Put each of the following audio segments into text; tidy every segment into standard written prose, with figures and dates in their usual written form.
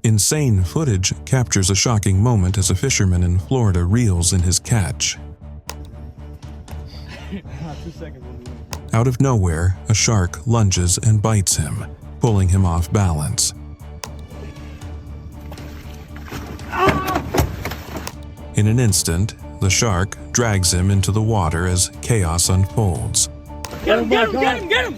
Insane footage captures a shocking moment as a fisherman in Florida reels in his catch. Out of nowhere, a shark lunges and bites him, pulling him off balance. In an instant, the shark drags him into the water as chaos unfolds. Get him, get him, get him, get him!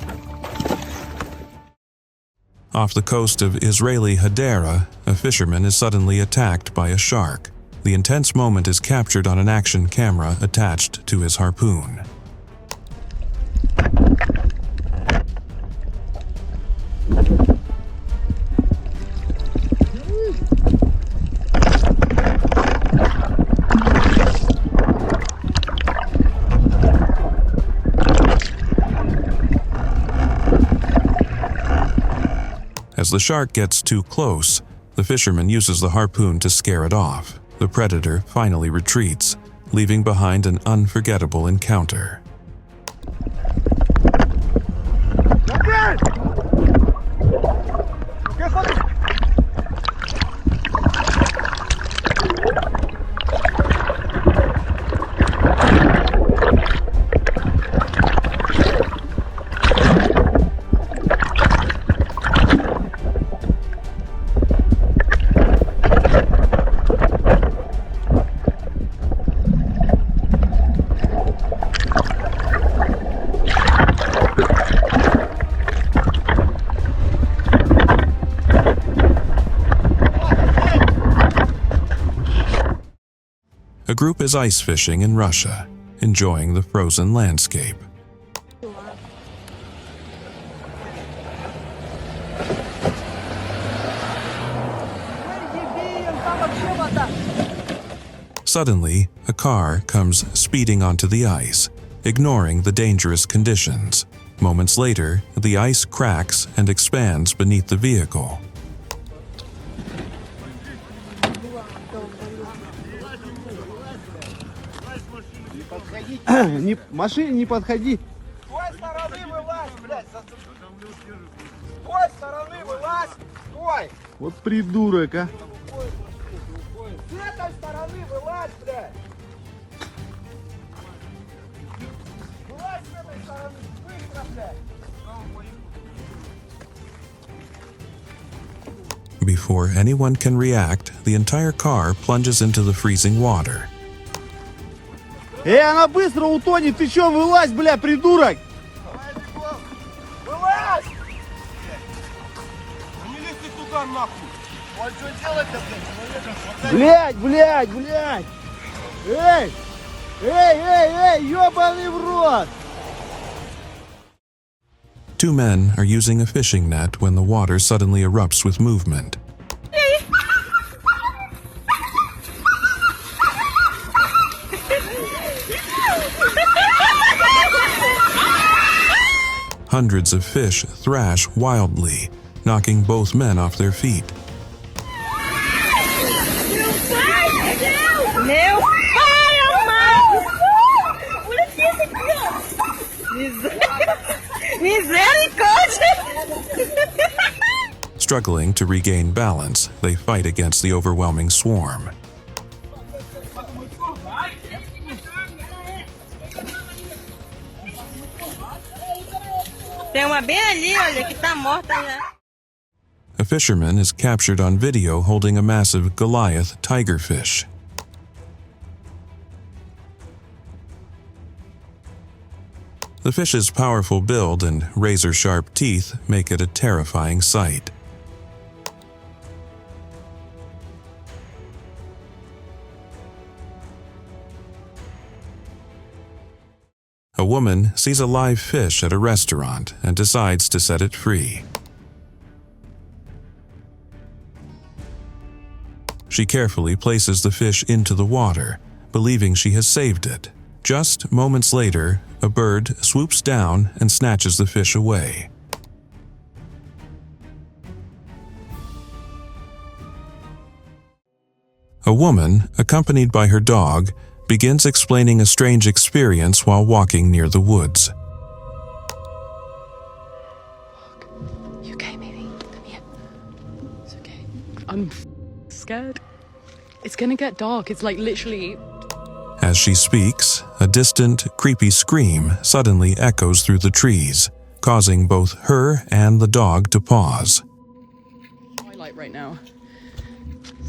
Off the coast of Israeli Hadera, a fisherman is suddenly attacked by a shark. The intense moment is captured on an action camera attached to his harpoon. As the shark gets too close, the fisherman uses the harpoon to scare it off. The predator finally retreats, leaving behind an unforgettable encounter. A group is ice fishing in Russia, enjoying the frozen landscape. Suddenly, a car comes speeding onto the ice, ignoring the dangerous conditions. Moments later, the ice cracks and expands beneath the vehicle. Машине не подходи. С той стороны вылазь, блядь. С той стороны вылазь. Стой. Вот придурок, а. С этой стороны вылазь, блядь. Вылазь с этой стороны. Быстро, блядь. Before anyone can react, the entire car plunges into the freezing water. Она быстро утонет, ты чё, вылазь, бля, придурок! Вылазь! Не лезьте туда, нахуй! Вот что делать-то, блядь? Блядь! Эй, ёбаный в рот! Two men are using a fishing net when the water suddenly erupts with movement. Hundreds of fish thrash wildly, knocking both men off their feet. Struggling to regain balance, they fight against the overwhelming swarm. Tem uma bem ali, olha, que tá morta já. A fisherman is captured on video holding a massive Goliath tigerfish. The fish's powerful build and razor-sharp teeth make it a terrifying sight. A woman sees a live fish at a restaurant and decides to set it free. She carefully places the fish into the water, believing she has saved it. Just moments later, a bird swoops down and snatches the fish away. A woman, accompanied by her dog, begins explaining a strange experience while walking near the woods. You okay, baby? Come here. It's okay. I'm scared. It's gonna get dark. It's like literally... As she speaks, a distant, creepy scream suddenly echoes through the trees, causing both her and the dog to pause. Twilight right now.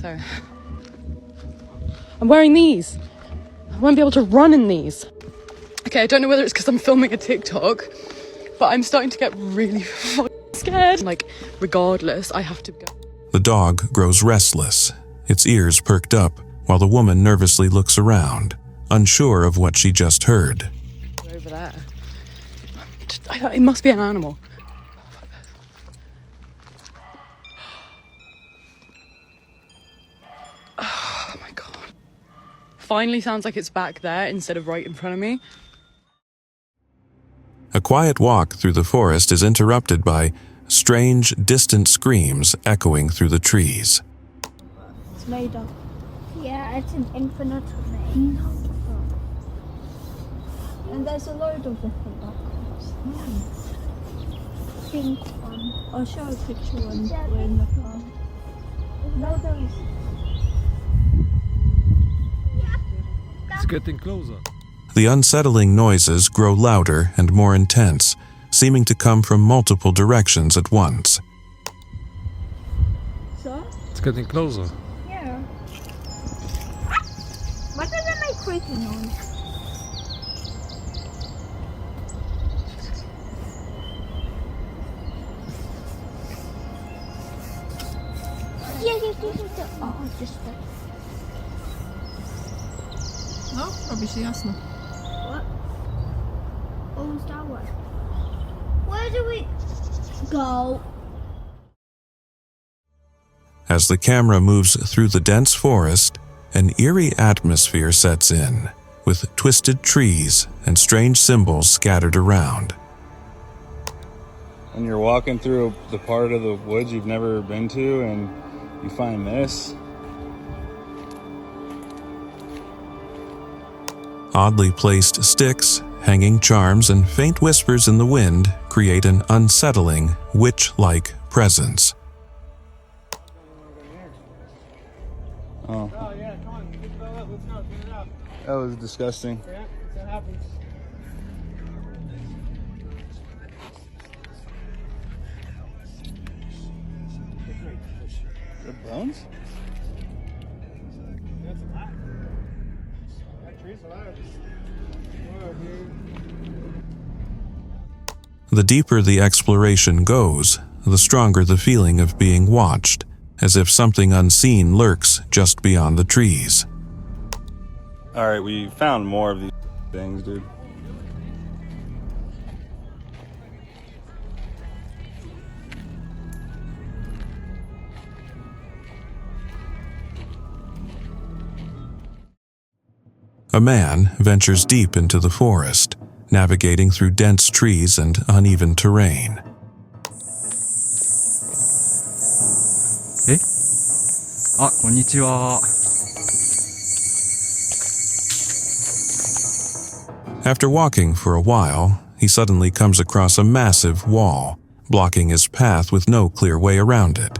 So... I'm wearing these. I won't be able to run in these. Okay, I don't know whether it's because I'm filming a TikTok, but I'm starting to get really scared. Like, regardless, I have to go. The dog grows restless, its ears perked up, while the woman nervously looks around, unsure of what she just heard. Over there. It must be an animal. Oh my god. Finally sounds like it's back there instead of right in front of me. A quiet walk through the forest is interrupted by strange, distant screams echoing through the trees. It's made of. Yeah, it's an infinite domain. And there's a load of different backgrounds. Pink one. I'll show a picture when we're in the car. No, there is. It's getting closer. The unsettling noises grow louder and more intense, seeming to come from multiple directions at once. So? It's getting closer. Yeah. Why does it make creaky noise? Yeah. Oh, just that. No, robi się jasno. What? Almost that way. Where do we go? As the camera moves through the dense forest, an eerie atmosphere sets in, with twisted trees and strange symbols scattered around. When you're walking through the part of the woods you've never been to and you find this. Oddly placed sticks, hanging charms, and faint whispers in the wind create an unsettling, witch-like presence. Oh. Oh yeah, come on, let's go, get it out. That was disgusting. Yeah, that happens. The bones? That's a lot. That tree's alive. Whoa, dude. The deeper the exploration goes, the stronger the feeling of being watched, as if something unseen lurks just beyond the trees. Alright, we found more of these things, dude. A man ventures deep into the forest, navigating through dense trees and uneven terrain. Konnichiwa. After walking for a while, he suddenly comes across a massive wall, blocking his path with no clear way around it.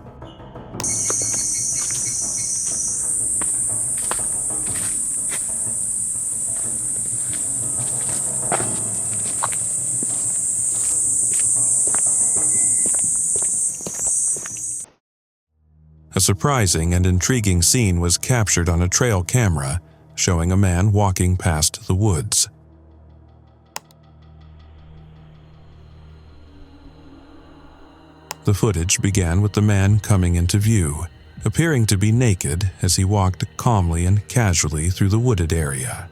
A surprising and intriguing scene was captured on a trail camera, showing a man walking past the woods. The footage began with the man coming into view, appearing to be naked as he walked calmly and casually through the wooded area.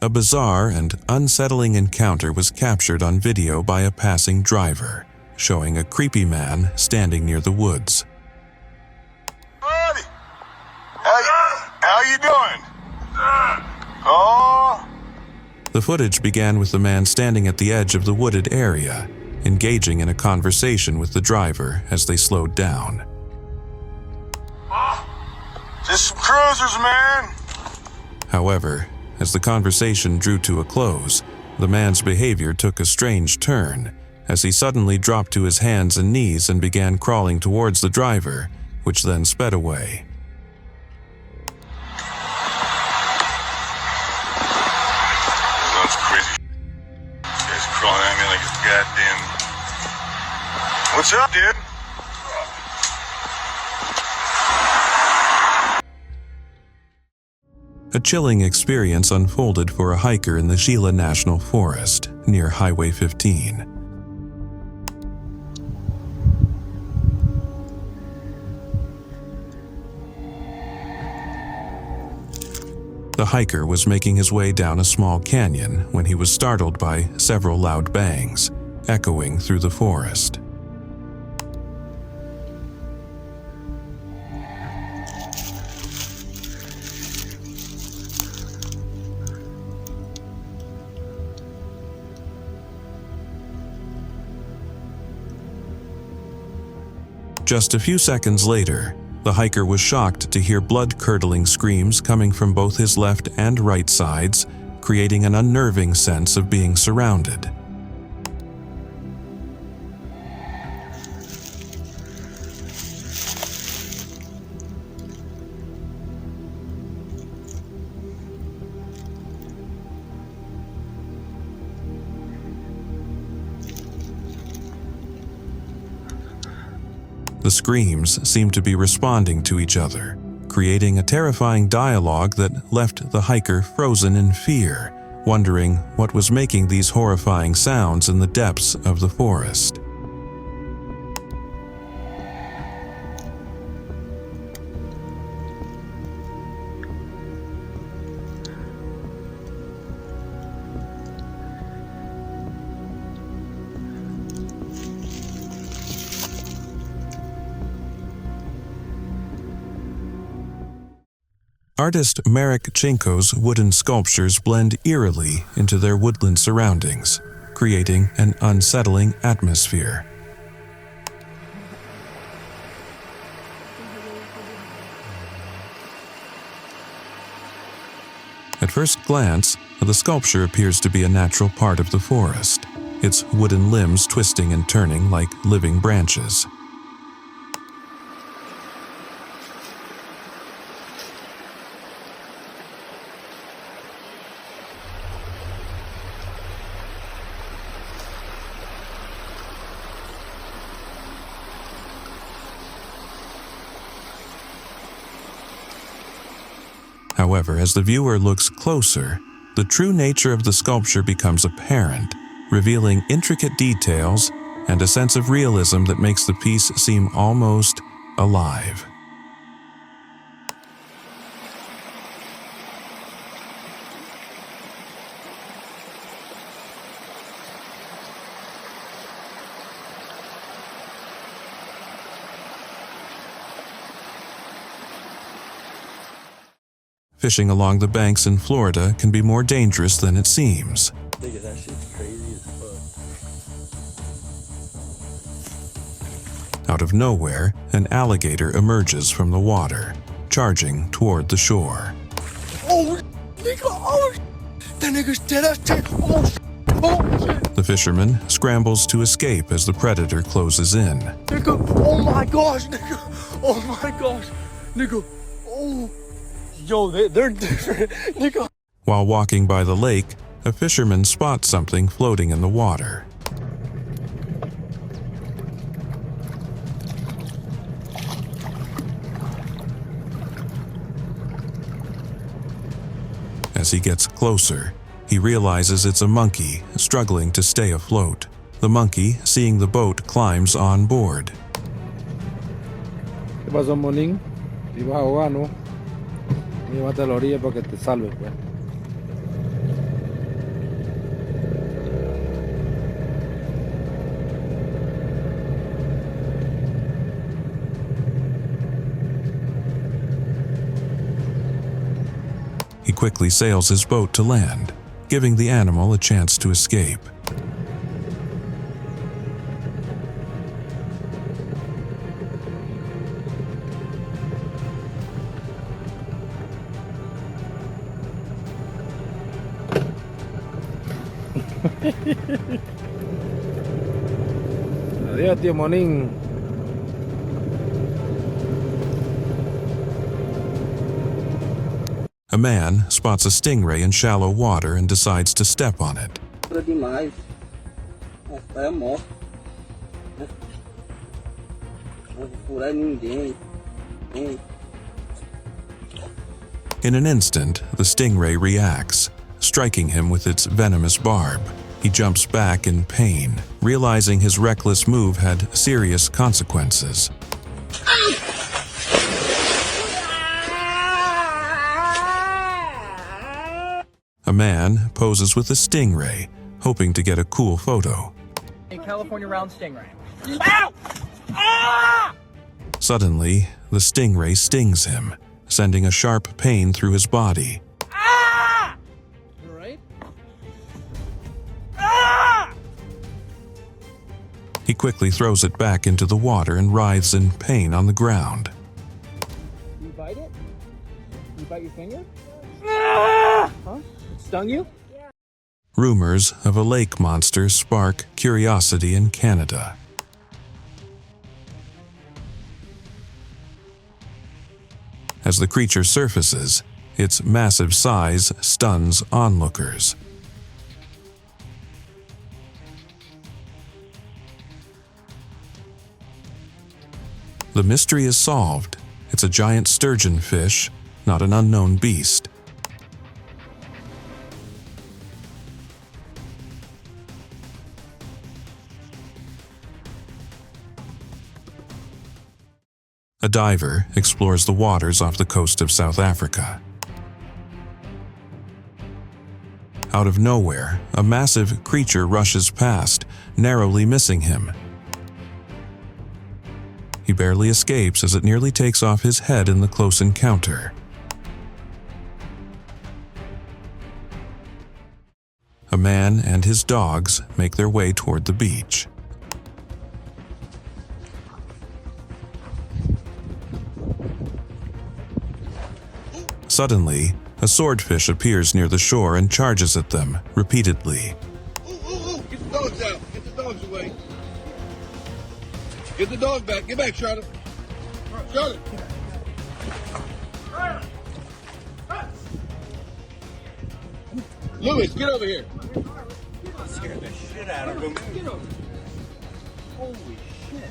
A bizarre and unsettling encounter was captured on video by a passing driver, showing a creepy man standing near the woods. Buddy, how you doing? Oh. The footage began with the man standing at the edge of the wooded area, engaging in a conversation with the driver as they slowed down. Just some cruisers, man. However, as the conversation drew to a close, the man's behavior took a strange turn as he suddenly dropped to his hands and knees and began crawling towards the driver, which then sped away. That's crazy. This guy's crawling at me like a goddamn... What's up, dude? A chilling experience unfolded for a hiker in the Gila National Forest near Highway 15. The hiker was making his way down a small canyon when he was startled by several loud bangs, echoing through the forest. Just a few seconds later, the hiker was shocked to hear blood-curdling screams coming from both his left and right sides, creating an unnerving sense of being surrounded. The screams seemed to be responding to each other, creating a terrifying dialogue that left the hiker frozen in fear, wondering what was making these horrifying sounds in the depths of the forest. Artist Marek Chinko's wooden sculptures blend eerily into their woodland surroundings, creating an unsettling atmosphere. At first glance, the sculpture appears to be a natural part of the forest, its wooden limbs twisting and turning like living branches. However, as the viewer looks closer, the true nature of the sculpture becomes apparent, revealing intricate details and a sense of realism that makes the piece seem almost alive. Fishing along the banks in Florida can be more dangerous than it seems. Nigga, that shit's crazy as fuck. Out of nowhere, an alligator emerges from the water, charging toward the shore. Oh, nigga, oh, that nigga's dead ass dead. Oh, shit. The fisherman scrambles to escape as the predator closes in. Nigga, oh my gosh, nigga, oh my gosh, nigga, oh. Yo, they're different, nigga. While walking by the lake, a fisherman spots something floating in the water. As he gets closer, he realizes it's a monkey struggling to stay afloat. The monkey, seeing the boat, climbs on board. ¿Qué pasó, Monín? ¿Te ibas a ahogar, no? Llévate a la orilla para que te salves, pues. He quickly sails his boat to land, giving the animal a chance to escape. Adiós, tío Monín. A man spots a stingray in shallow water and decides to step on it. Demais. É morto. Não vou furar ninguém. In an instant, the stingray reacts, striking him with its venomous barb. He jumps back in pain, realizing his reckless move had serious consequences. A man poses with a stingray, hoping to get a cool photo. A California round stingray. Suddenly, the stingray stings him, sending a sharp pain through his body. You alright? He quickly throws it back into the water and writhes in pain on the ground. You bite it? You bite your finger? Huh? It stung you? Rumors of a lake monster spark curiosity in Canada. As the creature surfaces, its massive size stuns onlookers. The mystery is solved. It's a giant sturgeon fish, not an unknown beast. A diver explores the waters off the coast of South Africa. Out of nowhere, a massive creature rushes past, narrowly missing him. He barely escapes as it nearly takes off his head in the close encounter. A man and his dogs make their way toward the beach. Suddenly, a swordfish appears near the shore and charges at them repeatedly. Get the dogs out. Get the dogs away. Get the dog back. Get back, Charlotte. Charlotte. Lewis, get over here. Scared the shit out of him. Holy shit.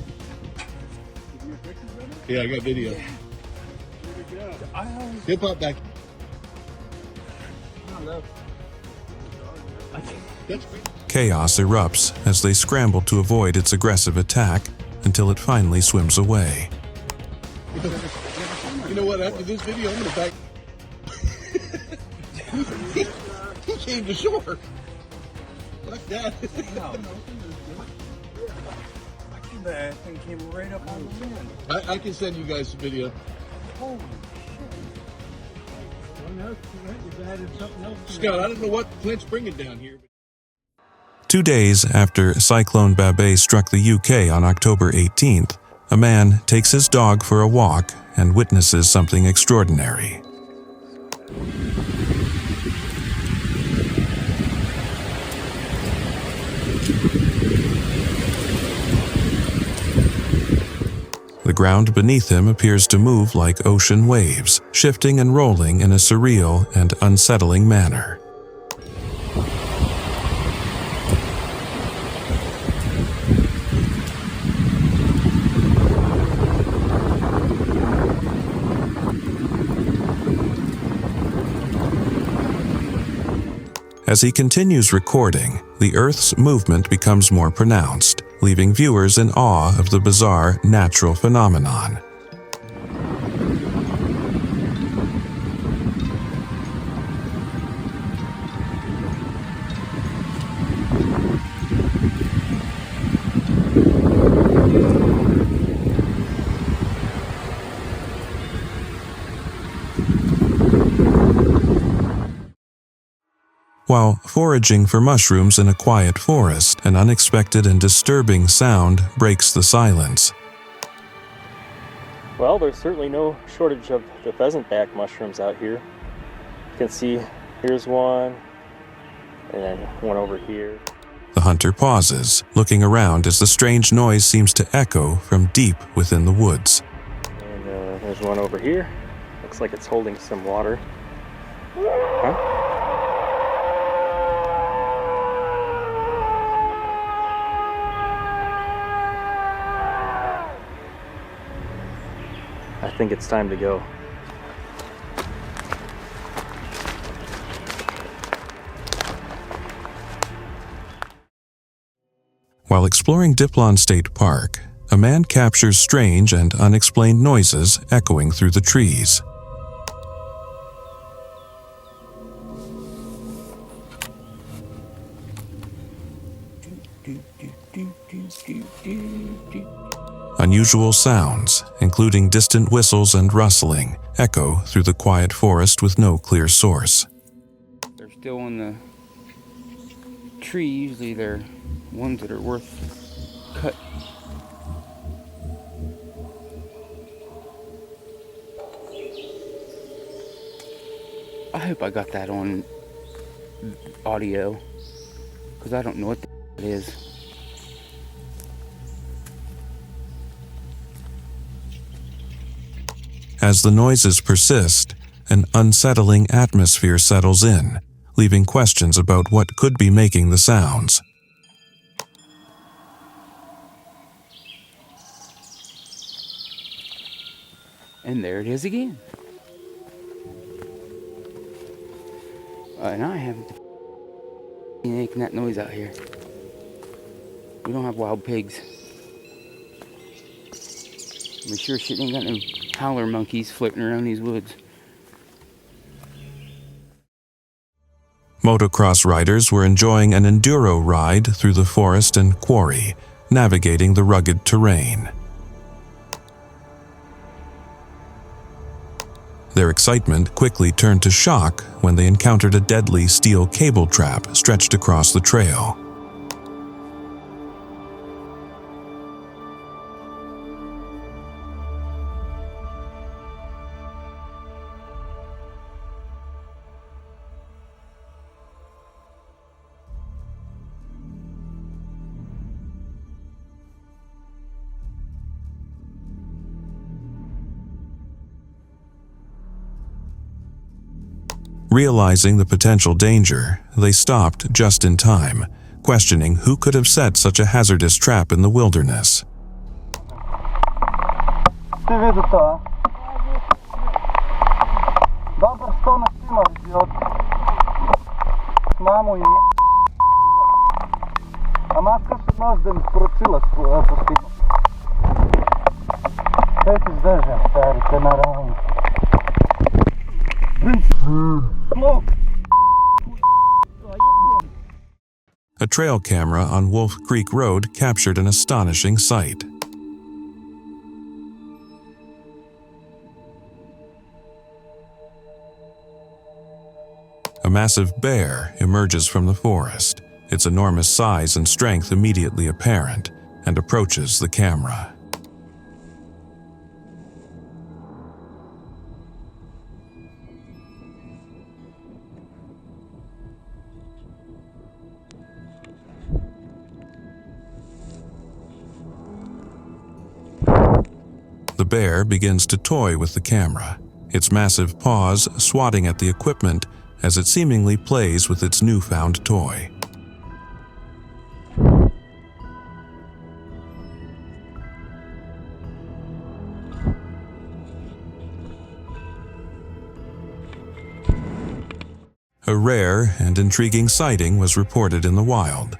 Yeah, I got video. Hip hop back. Chaos erupts as they scramble to avoid its aggressive attack until it finally swims away. You know what? After this video, I'm gonna back. He came to shore. Like that. That thing came right up on the land. I can send you guys the video. Holy shit. Scott, I don't know what Clint's bringing down here. 2 days after Cyclone Babet struck the UK on October 18th, a man takes his dog for a walk and witnesses something extraordinary. The ground beneath him appears to move like ocean waves, shifting and rolling in a surreal and unsettling manner. As he continues recording, the Earth's movement becomes more pronounced, leaving viewers in awe of the bizarre natural phenomenon. While foraging for mushrooms in a quiet forest, an unexpected and disturbing sound breaks the silence. Well, there's certainly no shortage of the pheasant-back mushrooms out here. You can see, here's one, and then one over here. The hunter pauses, looking around as the strange noise seems to echo from deep within the woods. And there's one over here. Looks like it's holding some water. Huh? I think it's time to go. While exploring Diplon State Park, a man captures strange and unexplained noises echoing through the trees. Unusual sounds, including distant whistles and rustling, echo through the quiet forest with no clear source. They're still in the tree. Usually they're ones that are worth cut. I hope I got that on audio, because I don't know what it is. As the noises persist, an unsettling atmosphere settles in, leaving questions about what could be making the sounds. And there it is again. And I haven't been making that noise out here. We don't have wild pigs. We sure shit ain't got no howler monkeys floating around these woods. Motocross riders were enjoying an enduro ride through the forest and quarry, navigating the rugged terrain. Their excitement quickly turned to shock when they encountered a deadly steel cable trap stretched across the trail. Realizing the potential danger, they stopped just in time, questioning who could have set such a hazardous trap in the wilderness. Ти види това? Добър стона снима, идиот. Мамо и Ама аз късно може да ми прочила по стигна. Дай ти сдържам, старите, наравно. A trail camera on Wolf Creek Road captured an astonishing sight. A massive bear emerges from the forest, its enormous size and strength immediately apparent, and approaches the camera. The bear begins to toy with the camera, its massive paws swatting at the equipment as it seemingly plays with its newfound toy. A rare and intriguing sighting was reported in the wild.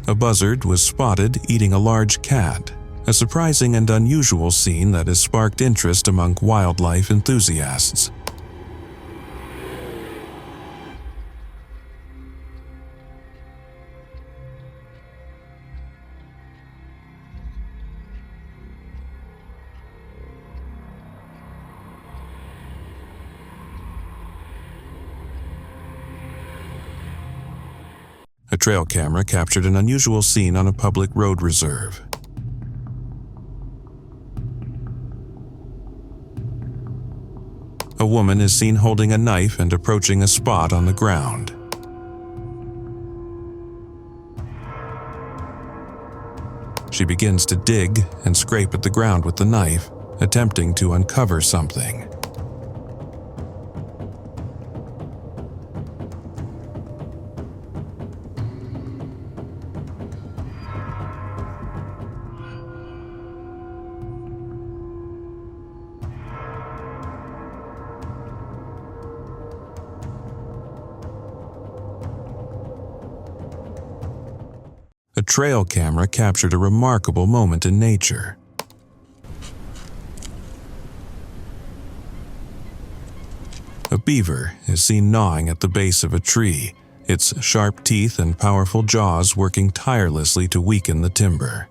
A buzzard was spotted eating a large cat, a surprising and unusual scene that has sparked interest among wildlife enthusiasts. A trail camera captured an unusual scene on a public road reserve. A woman is seen holding a knife and approaching a spot on the ground. She begins to dig and scrape at the ground with the knife, attempting to uncover something. A trail camera captured a remarkable moment in nature. A beaver is seen gnawing at the base of a tree, its sharp teeth and powerful jaws working tirelessly to weaken the timber.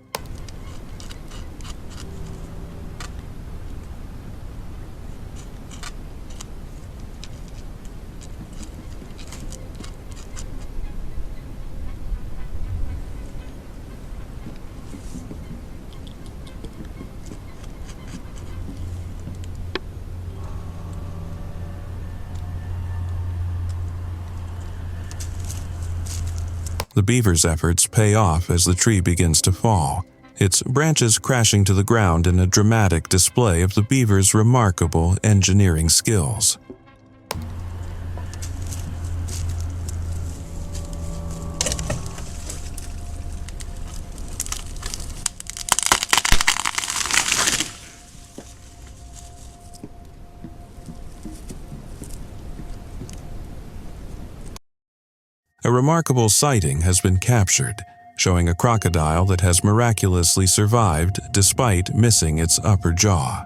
The beaver's efforts pay off as the tree begins to fall, its branches crashing to the ground in a dramatic display of the beaver's remarkable engineering skills. A remarkable sighting has been captured, showing a crocodile that has miraculously survived despite missing its upper jaw.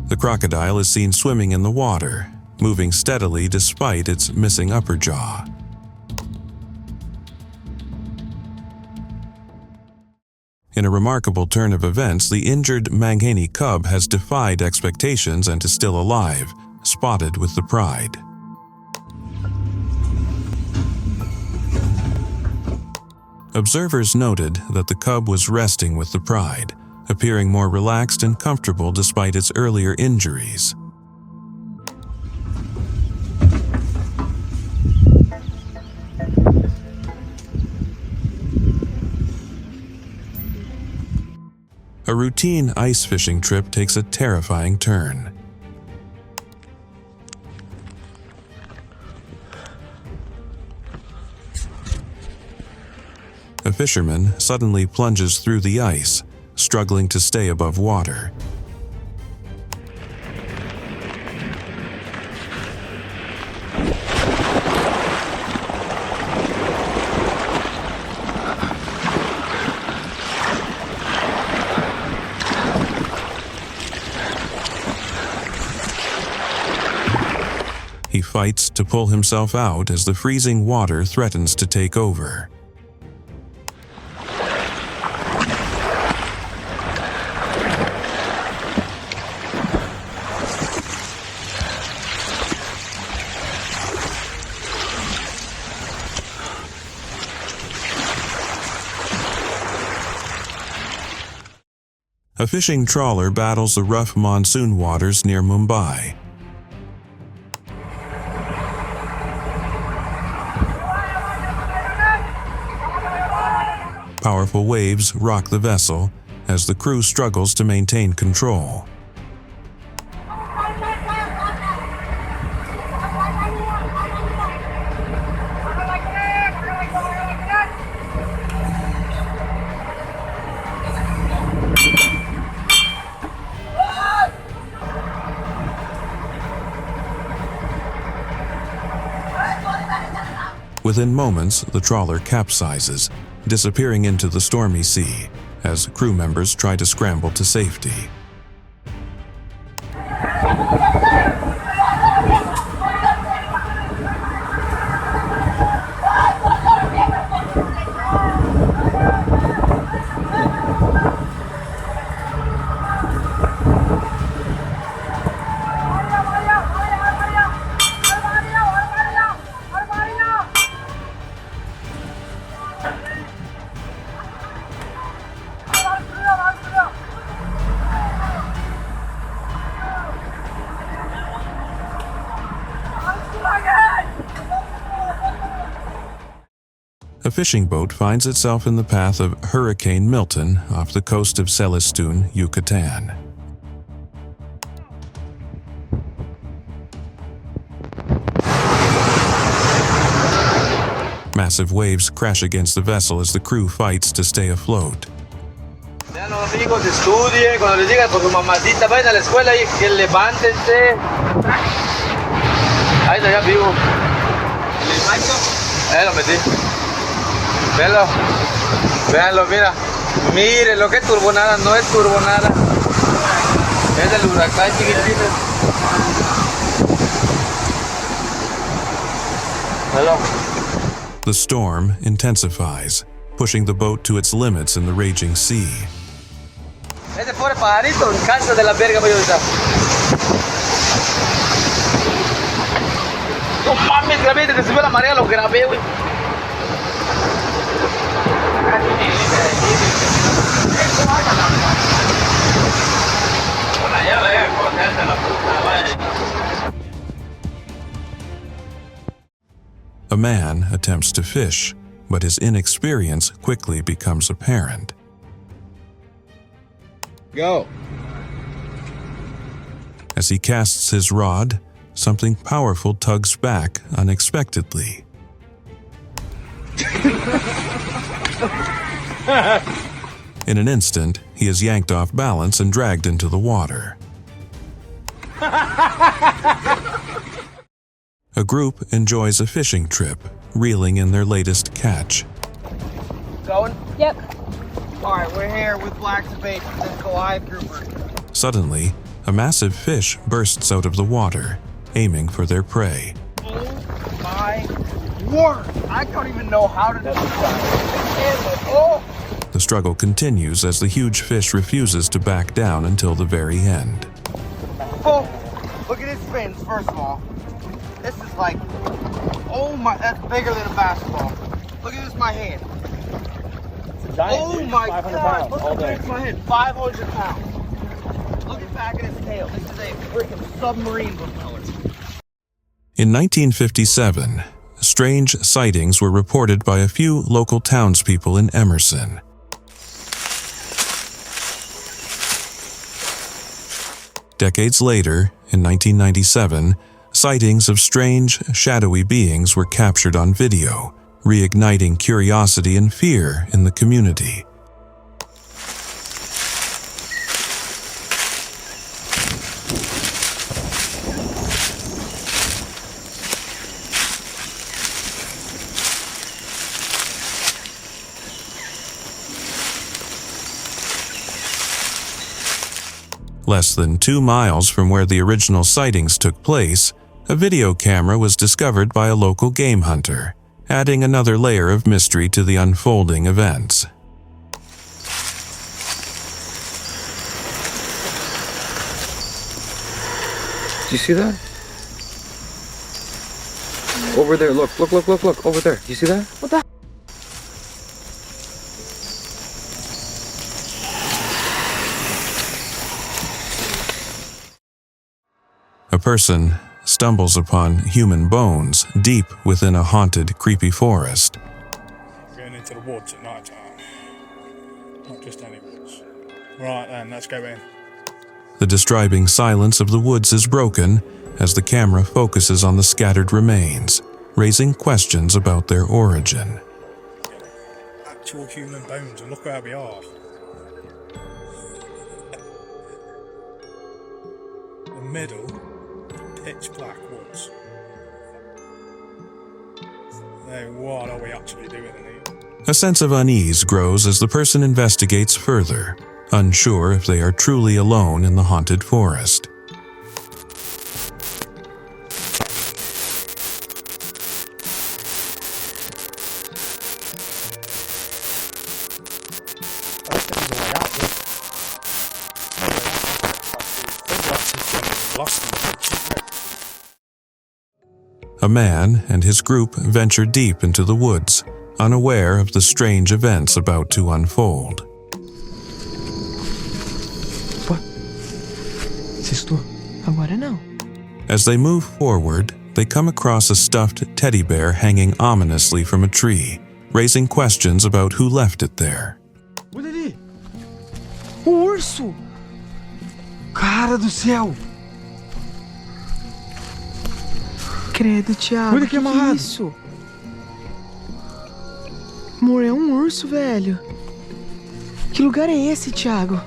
The crocodile is seen swimming in the water, moving steadily despite its missing upper jaw. In a remarkable turn of events, the injured Manghani cub has defied expectations and is still alive, spotted with the pride. Observers noted that the cub was resting with the pride, appearing more relaxed and comfortable despite its earlier injuries. A routine ice fishing trip takes a terrifying turn. A fisherman suddenly plunges through the ice, struggling to stay above water. He fights to pull himself out as the freezing water threatens to take over. A fishing trawler battles the rough monsoon waters near Mumbai. Powerful waves rock the vessel as the crew struggles to maintain control. Within moments, the trawler capsizes, disappearing into the stormy sea as crew members try to scramble to safety. a fishing boat finds itself in the path of Hurricane Milton off the coast of Celestún, Yucatan. Massive waves crash against the vessel as the crew fights to stay afloat. Vean los amigos, estudien, cuando les digan con su mamacita, vayan a la escuela y que levántense. Ahí está, ya vivo. Lo metí. Véanlo. Véanlo, mira. Miren lo que es turbonada, no es turbonada. Es el huracán chiquitito. Hello. The storm intensifies, pushing the boat to its limits in the raging sea. Ese pobre pajarito, cansa de la verga, voy a ahorita. No mames, grabé, desde que subió la marea lo grabé, güey. A man attempts to fish, but his inexperience quickly becomes apparent. Go. As he casts his rod, something powerful tugs back unexpectedly. In an instant, he is yanked off balance and dragged into the water. A group enjoys a fishing trip, reeling in their latest catch. Going? Yep. Alright, we're here with Black Bait, this Goliath grouper. Suddenly, a massive fish bursts out of the water, aiming for their prey. Oh my word! I don't even know how to do that. Oh! The struggle continues as the huge fish refuses to back down until the very end. Oh! Look at his fins, first of all. This is like, oh my, that's bigger than a basketball. Look at this, my hand. It's a giant, oh my god, look how big my hand, 500 pounds. Look at the back of his tail. This is a freaking submarine propeller. In 1957, strange sightings were reported by a few local townspeople in Emerson. Decades later, in 1997, sightings of strange, shadowy beings were captured on video, reigniting curiosity and fear in the community. Less than 2 miles from where the original sightings took place, a video camera was discovered by a local game hunter, adding another layer of mystery to the unfolding events. Do you see that? Over there, look, over there. Do you see that? What the? A person stumbles upon human bones deep within a haunted, creepy forest. Going into the woods at night time. Not just any woods. Right then, let's go in. The disturbing silence of the woods is broken as the camera focuses on the scattered remains, raising questions about their origin. Actual human bones, and look where we are. The middle, pitch black woods. So what are we actually doing in here? A sense of unease grows as the person investigates further, unsure if they are truly alone in the haunted forest. A man and his group venture deep into the woods, unaware of the strange events about to unfold. What? ¿Es esto? Agora não. As they move forward, they come across a stuffed teddy bear hanging ominously from a tree, raising questions about who left it there. Olha ali! O urso! Cara do céu! Credo, Thiago. Olha que amarrado. Isso? Amor, é um urso, velho. Que lugar é esse, Thiago?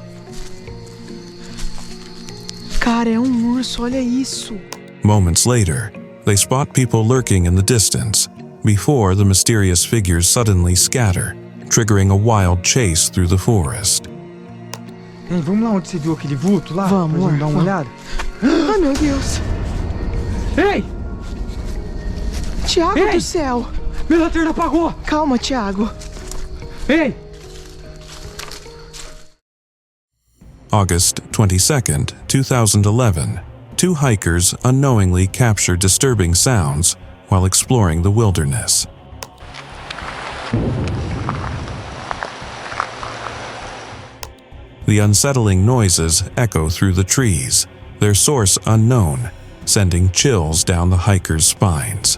Cara, é um urso, olha isso. Moments later, they spot people lurking in the distance before the mysterious figures suddenly scatter, triggering a wild chase through the forest. Ei, vamos lá onde você viu aquele vulto lá? Vamos, pra gente dar uma vamos. olhada? Ai, meu Deus. Ei! Thiago do céu. Minha lanterna apagou! Calma, Thiago. Ei! August 22nd, 2011, two hikers unknowingly capture disturbing sounds while exploring the wilderness. The unsettling noises echo through the trees, their source unknown, sending chills down the hikers' spines.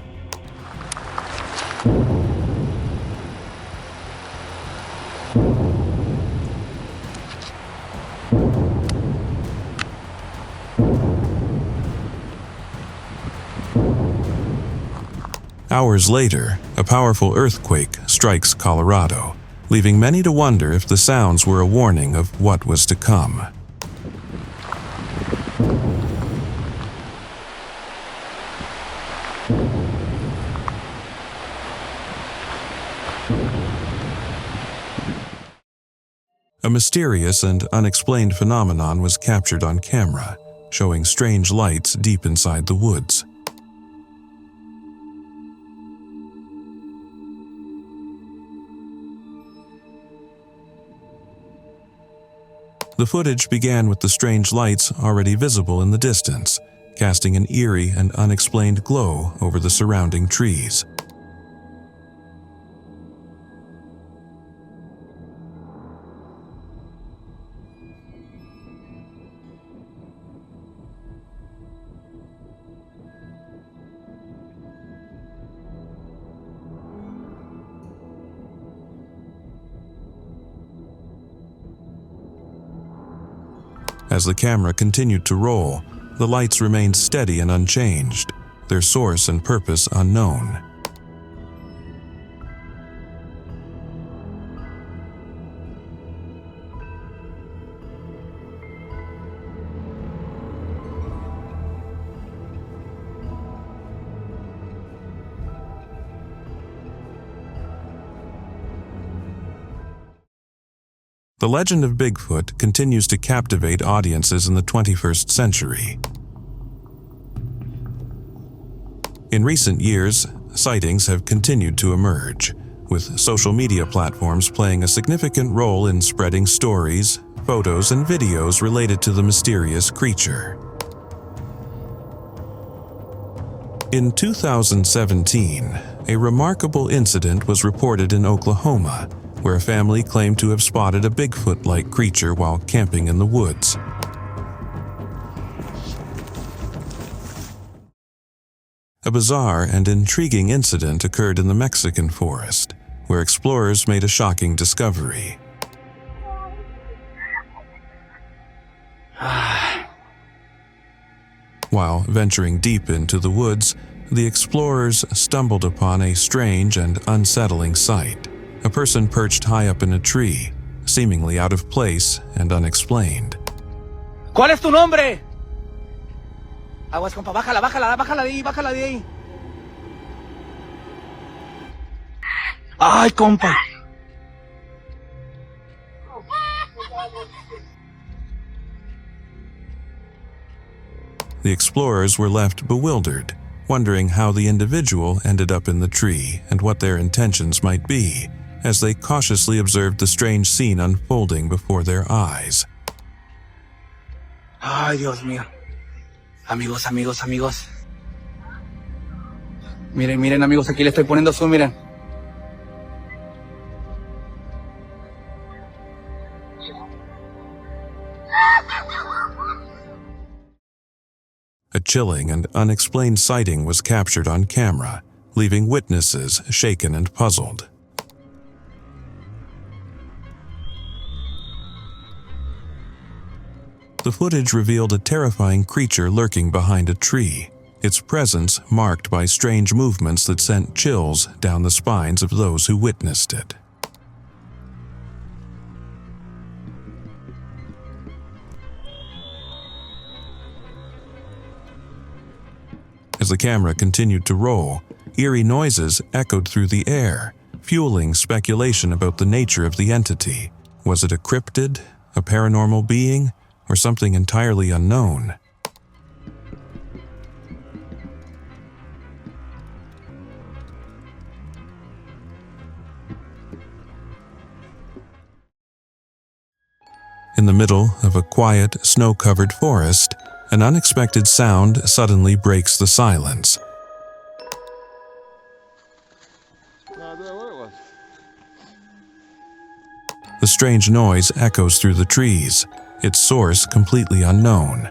Hours later, a powerful earthquake strikes Colorado, leaving many to wonder if the sounds were a warning of what was to come. A mysterious and unexplained phenomenon was captured on camera, showing strange lights deep inside the woods. The footage began with the strange lights already visible in the distance, casting an eerie and unexplained glow over the surrounding trees. As the camera continued to roll, the lights remained steady and unchanged, their source and purpose unknown. The legend of Bigfoot continues to captivate audiences in the 21st century. In recent years, sightings have continued to emerge, with social media platforms playing a significant role in spreading stories, photos, and videos related to the mysterious creature. In 2017, a remarkable incident was reported in Oklahoma, where a family claimed to have spotted a Bigfoot-like creature while camping in the woods. A bizarre and intriguing incident occurred in the Mexican forest, where explorers made a shocking discovery. While venturing deep into the woods, the explorers stumbled upon a strange and unsettling sight. A person perched high up in a tree, seemingly out of place and unexplained. ¿Cuál es tu nombre? Aguas, compa, bájala de ahí. Ay, compa. The explorers were left bewildered, wondering how the individual ended up in the tree and what their intentions might be, as they cautiously observed the strange scene unfolding before their eyes. Ay, Dios mío. Amigos. Miren, amigos, aquí le estoy poniendo zoom, miren. A chilling and unexplained sighting was captured on camera, leaving witnesses shaken and puzzled. The footage revealed a terrifying creature lurking behind a tree, its presence marked by strange movements that sent chills down the spines of those who witnessed it. As the camera continued to roll, eerie noises echoed through the air, fueling speculation about the nature of the entity. Was it a cryptid, a paranormal being, or something entirely unknown? In the middle of a quiet, snow-covered forest, an unexpected sound suddenly breaks the silence. The strange noise echoes through the trees, its source completely unknown.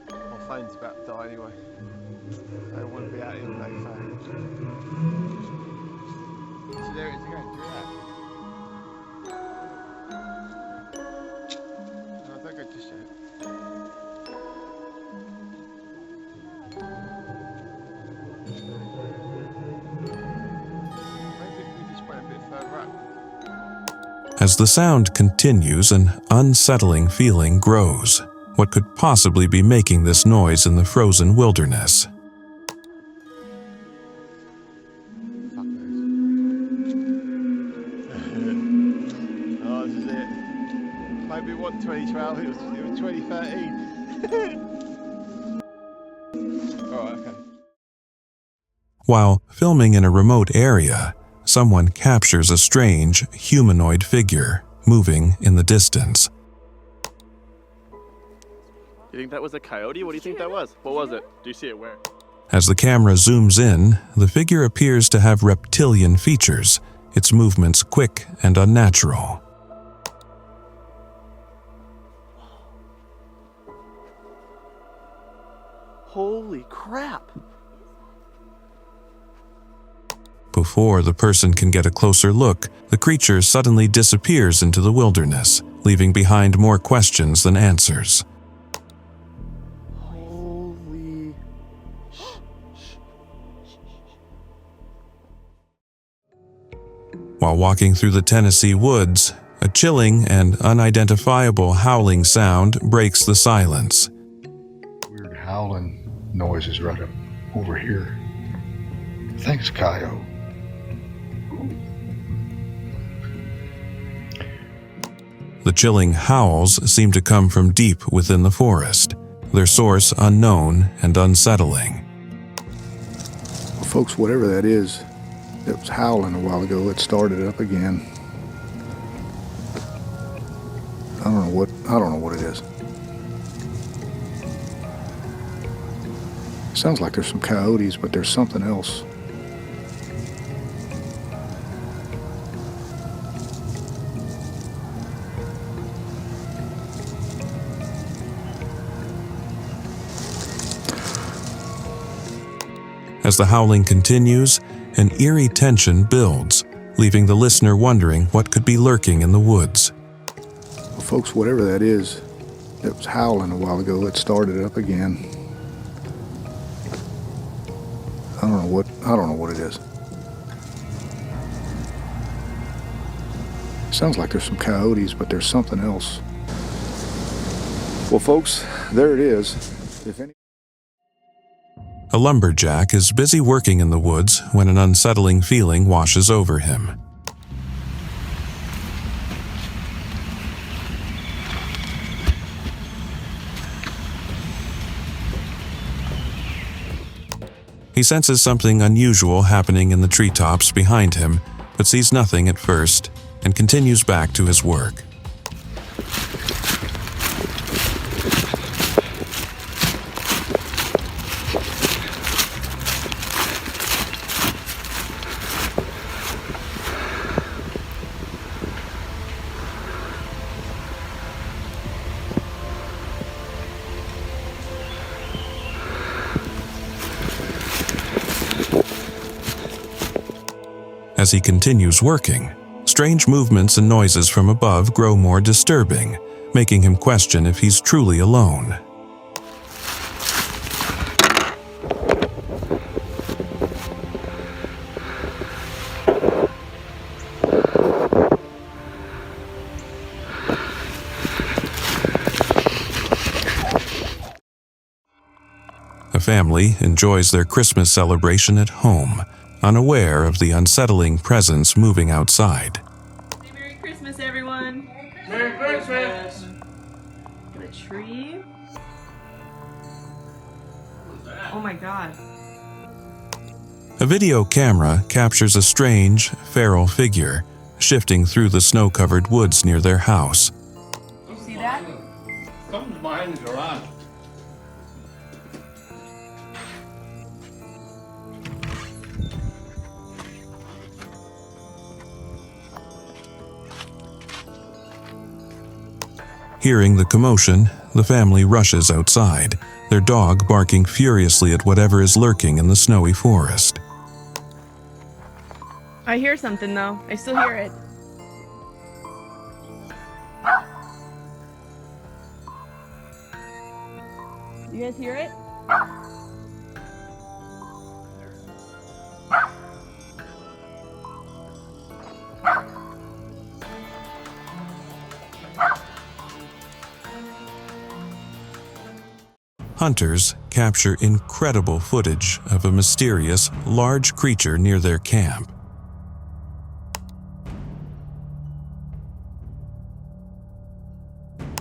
My phone's about to die anyway. I don't want to be out here all day phone. So there it is again, do that. No, don't go just yet. Maybe if we just went a bit further up. As the sound continues, an unsettling feeling grows. What could possibly be making this noise in the frozen wilderness? Oh, this is it. Maybe it wasn't 2012, it was 2013. Alright, okay. While filming in a remote area, someone captures a strange, humanoid figure moving in the distance. You think that was a coyote? What do you think that was? What was it? Do you see it where? As the camera zooms in, the figure appears to have reptilian features, its movements quick and unnatural. Holy crap! Before the person can get a closer look, the creature suddenly disappears into the wilderness, leaving behind more questions than answers. Holy... While walking through the Tennessee woods, a chilling and unidentifiable howling sound breaks the silence. Weird howling noises right up over here. I think it's coyote. The chilling howls seem to come from deep within the forest, their source unknown and unsettling. Well, folks, whatever that is, it was howling a while ago. It started up again. I don't know what it is. Sounds like there's some coyotes, but there's something else. As the howling continues, an eerie tension builds, leaving the listener wondering what could be lurking in the woods. Well, folks, whatever that is, it was howling a while ago. It started up again. I don't know what it is. Sounds like there's some coyotes, but there's something else. Well, folks, there it is. If any A lumberjack is busy working in the woods when an unsettling feeling washes over him. He senses something unusual happening in the treetops behind him, but sees nothing at first and continues back to his work. As he continues working, strange movements and noises from above grow more disturbing, making him question if he's truly alone. A family enjoys their Christmas celebration at home, unaware of the unsettling presence moving outside. Merry Christmas, everyone! Merry Christmas! The tree. Oh my god. A video camera captures a strange, feral figure shifting through the snow-covered woods near their house. You see that? Something's behind the garage. Hearing the commotion, the family rushes outside, their dog barking furiously at whatever is lurking in the snowy forest. I hear something though. I still hear it. You guys hear it? Hunters capture incredible footage of a mysterious, large creature near their camp.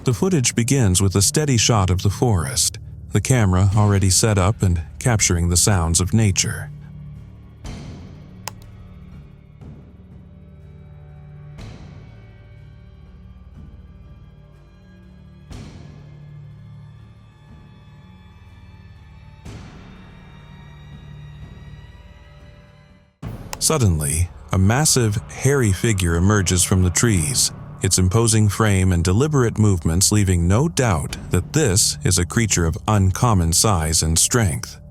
The footage begins with a steady shot of the forest, the camera already set up and capturing the sounds of nature. Suddenly, a massive, hairy figure emerges from the trees, its imposing frame and deliberate movements leaving no doubt that this is a creature of uncommon size and strength.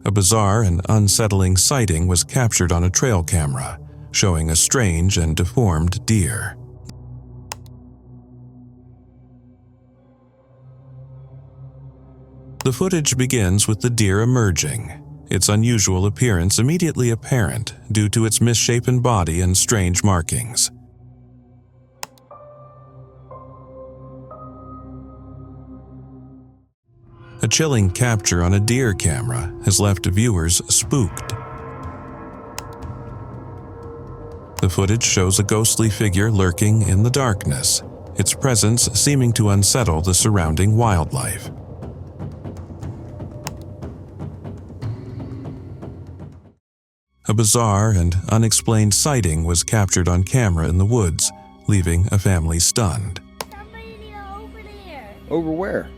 A bizarre and unsettling sighting was captured on a trail camera, showing a strange and deformed deer. The footage begins with the deer emerging, its unusual appearance immediately apparent due to its misshapen body and strange markings. A chilling capture on a deer camera has left viewers spooked. The footage shows a ghostly figure lurking in the darkness, its presence seeming to unsettle the surrounding wildlife. A bizarre and unexplained sighting was captured on camera in the woods, leaving a family stunned. Over where?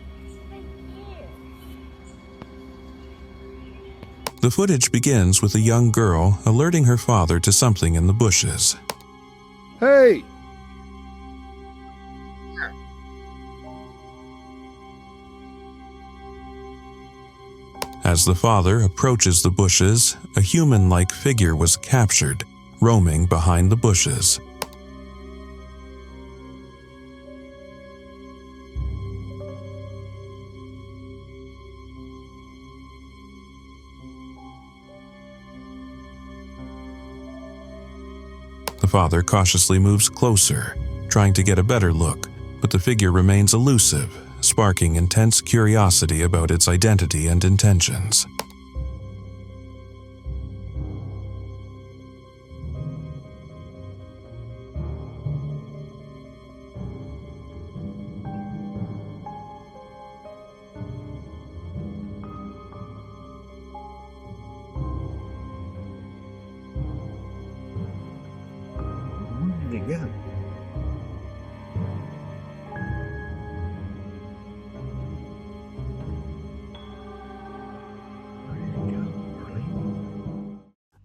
The footage begins with a young girl alerting her father to something in the bushes. Hey! As the father approaches the bushes, a human-like figure was captured, roaming behind the bushes. The father cautiously moves closer, trying to get a better look, but the figure remains elusive, sparking intense curiosity about its identity and intentions. again.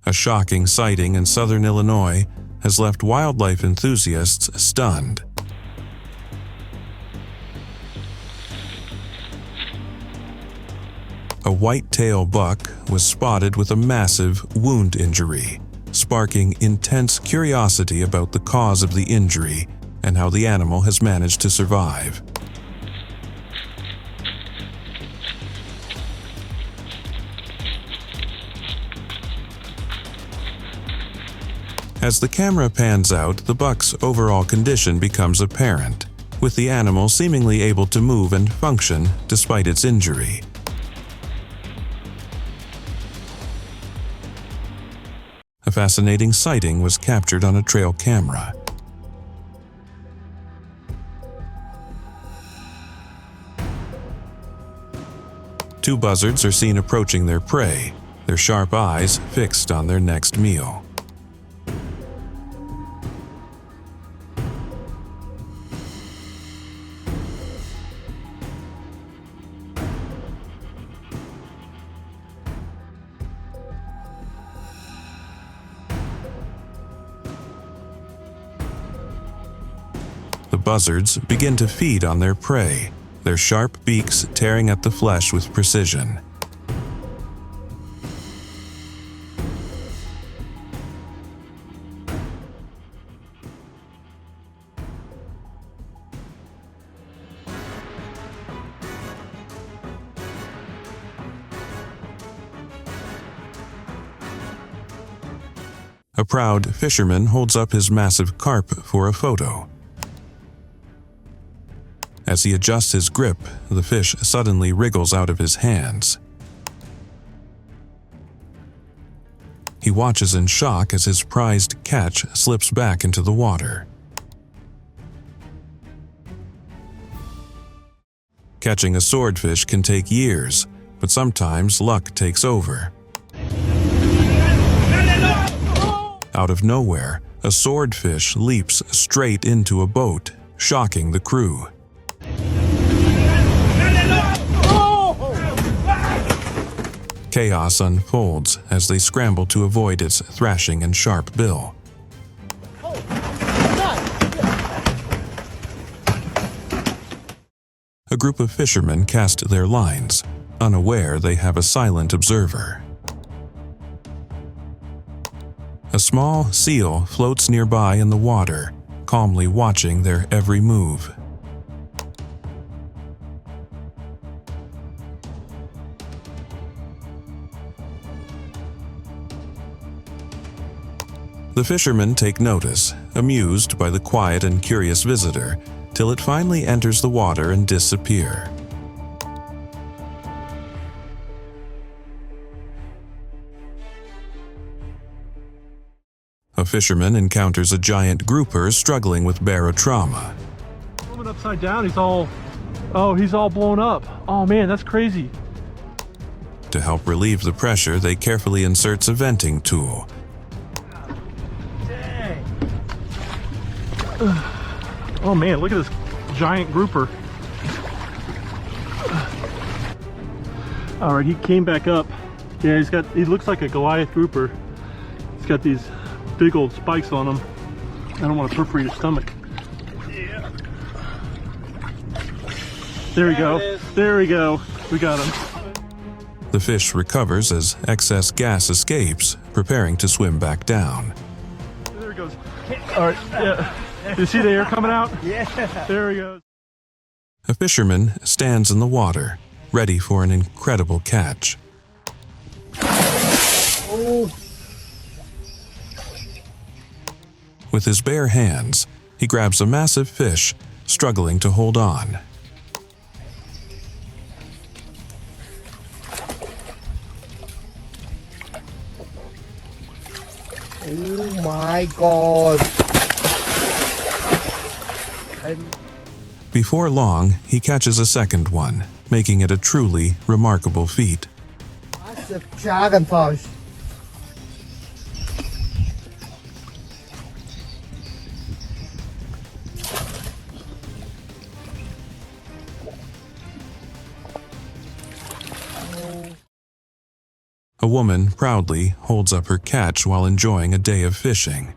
A shocking sighting in southern Illinois has left wildlife enthusiasts stunned. A white-tail buck was spotted with a massive wound injury, sparking intense curiosity about the cause of the injury and how the animal has managed to survive. As the camera pans out, the buck's overall condition becomes apparent, with the animal seemingly able to move and function despite its injury. A fascinating sighting was captured on a trail camera. Two buzzards are seen approaching their prey, their sharp eyes fixed on their next meal. The buzzards begin to feed on their prey, their sharp beaks tearing at the flesh with precision. A proud fisherman holds up his massive carp for a photo. As he adjusts his grip, the fish suddenly wriggles out of his hands. He watches in shock as his prized catch slips back into the water. Catching a swordfish can take years, but sometimes luck takes over. Out of nowhere, a swordfish leaps straight into a boat, shocking the crew. Chaos unfolds as they scramble to avoid its thrashing and sharp bill. A group of fishermen cast their lines, unaware they have a silent observer. A small seal floats nearby in the water, calmly watching their every move. The fishermen take notice, amused by the quiet and curious visitor, till it finally enters the water and disappears. A fisherman encounters a giant grouper struggling with barotrauma. Coming upside down, he's all blown up. Oh man, that's crazy. To help relieve the pressure, they carefully inserts a venting tool. Dang. Oh man, look at this giant grouper. All right, he came back up. Yeah, he looks like a Goliath grouper. He's got these big old spikes on him. I don't want to perforate his stomach. Yeah. There we go. There we go. We got him. The fish recovers as excess gas escapes, preparing to swim back down. There he goes. All right. Yeah. You see the air coming out? Yeah. There he goes. A fisherman stands in the water, ready for an incredible catch. Oh. With his bare hands, he grabs a massive fish, struggling to hold on. Oh my God. Before long, he catches a second one, making it a truly remarkable feat. That's a dragonfish. A woman proudly holds up her catch while enjoying a day of fishing.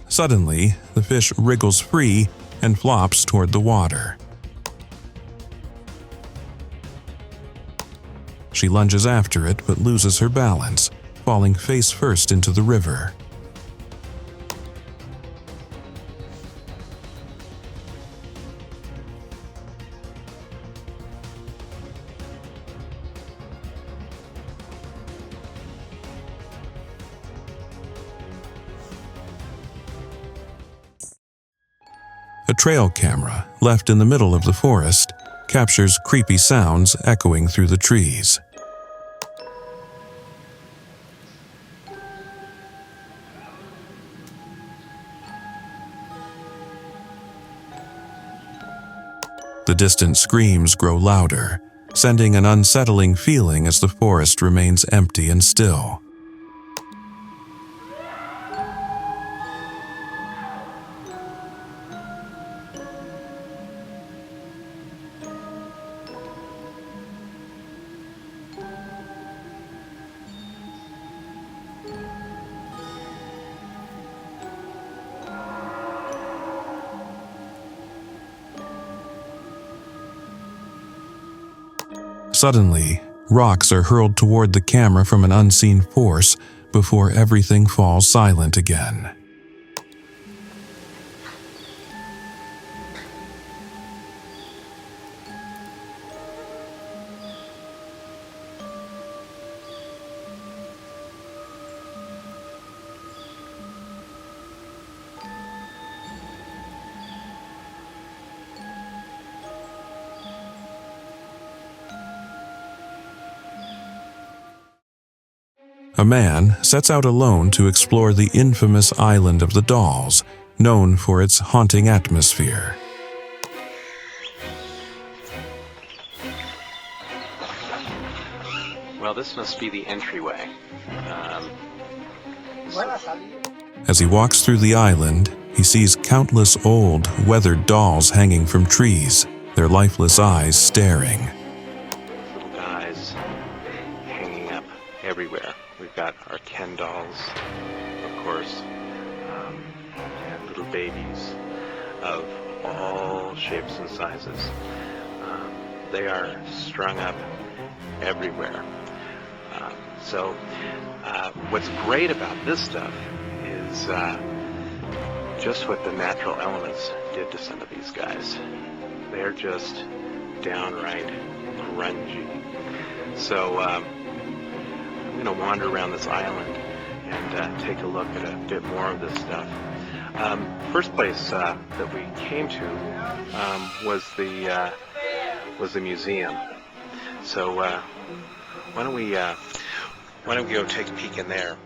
Suddenly, the fish wriggles free and flops toward the water. She lunges after it but loses her balance, falling face first into the river. A trail camera, left in the middle of the forest, captures creepy sounds echoing through the trees. The distant screams grow louder, sending an unsettling feeling as the forest remains empty and still. Suddenly, rocks are hurled toward the camera from an unseen force before everything falls silent again. A man sets out alone to explore the infamous Island of the Dolls, known for its haunting atmosphere. Well, this must be the entryway. As he walks through the island, he sees countless old, weathered dolls hanging from trees, their lifeless eyes staring. Little guys hanging up everywhere. We've got our Ken dolls, of course, and little babies of all shapes and sizes. They are strung up everywhere. What's great about this stuff is just what the natural elements did to some of these guys. They're just downright grungy. So I'm going to wander around this island and take a look at a bit more of this stuff. First place that we came to was the museum. So why don't we go take a peek in there?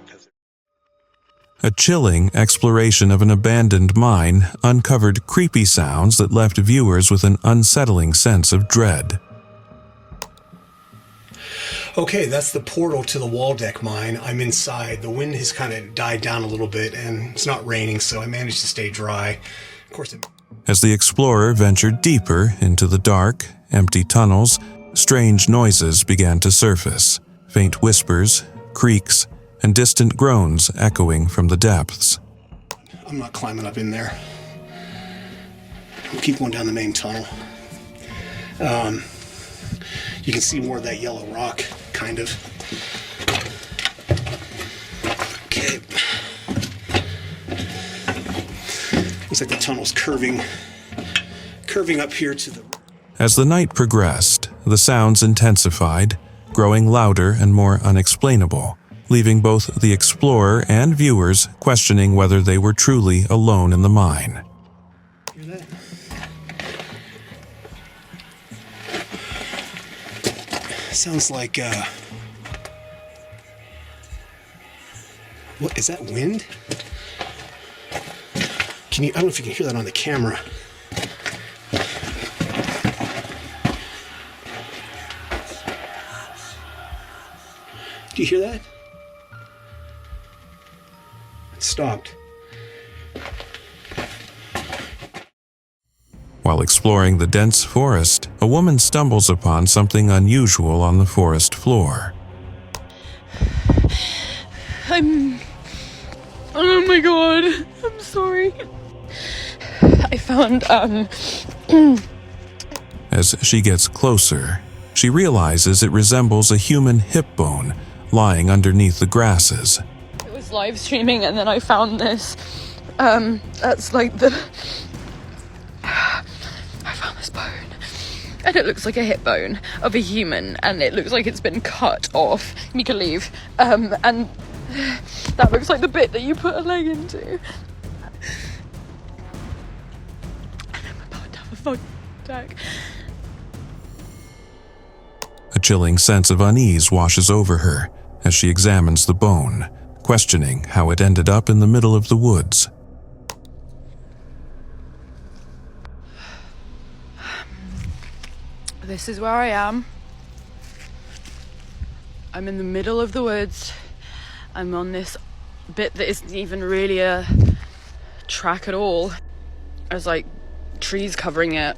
A chilling exploration of an abandoned mine uncovered creepy sounds that left viewers with an unsettling sense of dread. Okay, that's the portal to the Waldeck mine. I'm inside. The wind has kind of died down a little bit and it's not raining, so I managed to stay dry. Of course, As the explorer ventured deeper into the dark, empty tunnels, strange noises began to surface. Faint whispers, creaks, and distant groans echoing from the depths. I'm not climbing up in there. We'll keep going down the main tunnel. You can see more of that yellow rock, kind of. Okay. Looks like the tunnel's curving up here to the... As the night progressed, the sounds intensified, growing louder and more unexplainable, leaving both the explorer and viewers questioning whether they were truly alone in the mine. Hear that? Sounds like, what, is that wind? I don't know if you can hear that on the camera. Do you hear that? stopped. While exploring the dense forest, a woman stumbles upon something unusual on the forest floor. Oh my god, I'm sorry. I found, As she gets closer, she realizes it resembles a human hip bone lying underneath the grasses. It was live streaming and then I found this. That's like the... I found this bone. And it looks like a hip bone of a human and it looks like it's been cut off. You can leave. And that looks like the bit that you put a leg into. I'm about to have a fucking attack. A chilling sense of unease washes over her as she examines the bone, questioning how it ended up in the middle of the woods. This is where I am. I'm in the middle of the woods. I'm on this bit that isn't even really a track at all. There's like trees covering it.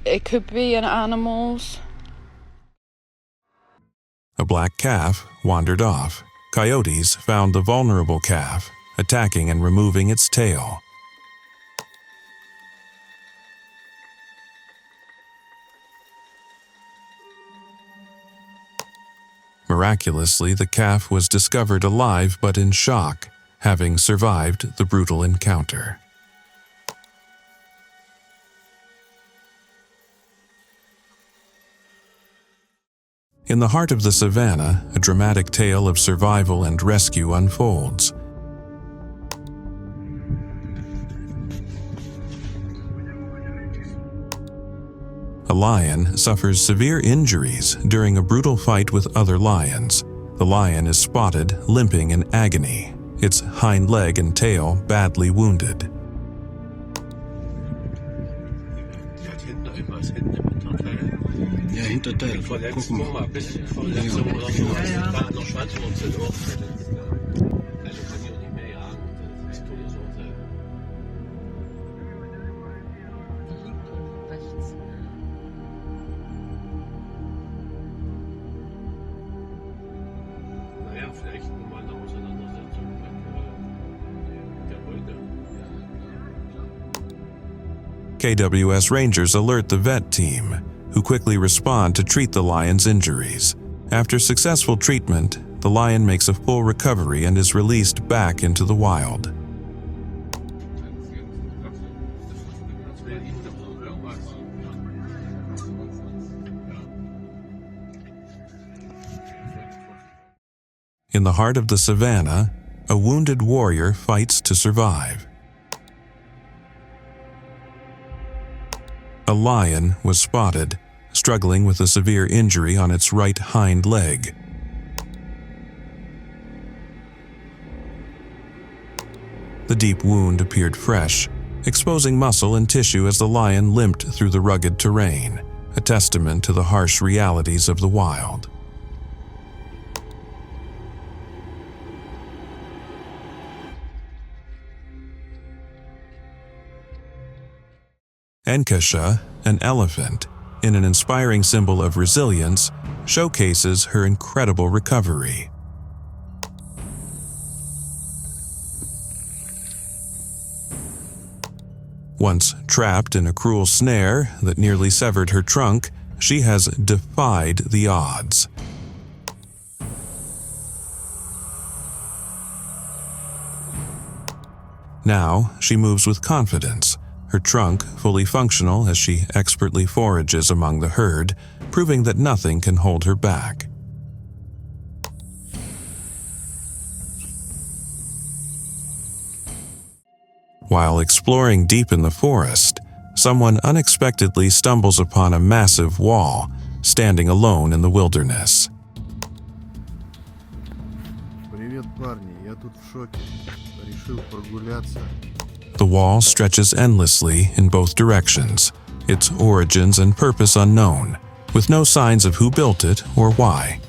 It could be an animal's. A black calf wandered off. Coyotes found the vulnerable calf, attacking and removing its tail. Miraculously, the calf was discovered alive but in shock, having survived the brutal encounter. In the heart of the savannah, a dramatic tale of survival and rescue unfolds. A lion suffers severe injuries during a brutal fight with other lions. The lion is spotted, limping in agony, its hind leg and tail badly wounded. KWS Rangers alert the vet team, who quickly respond to treat the lion's injuries. After successful treatment, the lion makes a full recovery and is released back into the wild. In the heart of the savannah, a wounded warrior fights to survive. A lion was spotted, struggling with a severe injury on its right hind leg. The deep wound appeared fresh, exposing muscle and tissue as the lion limped through the rugged terrain, a testament to the harsh realities of the wild. Enkasha, an elephant, in an inspiring symbol of resilience, showcases her incredible recovery. Once trapped in a cruel snare that nearly severed her trunk, she has defied the odds. Now she moves with confidence, her trunk fully functional as she expertly forages among the herd, proving that nothing can hold her back. While exploring deep in the forest, someone unexpectedly stumbles upon a massive wall, standing alone in the wilderness. Привет, парни, я тут в шоке. Решил прогуляться. The wall stretches endlessly in both directions, its origins and purpose unknown, with no signs of who built it or why.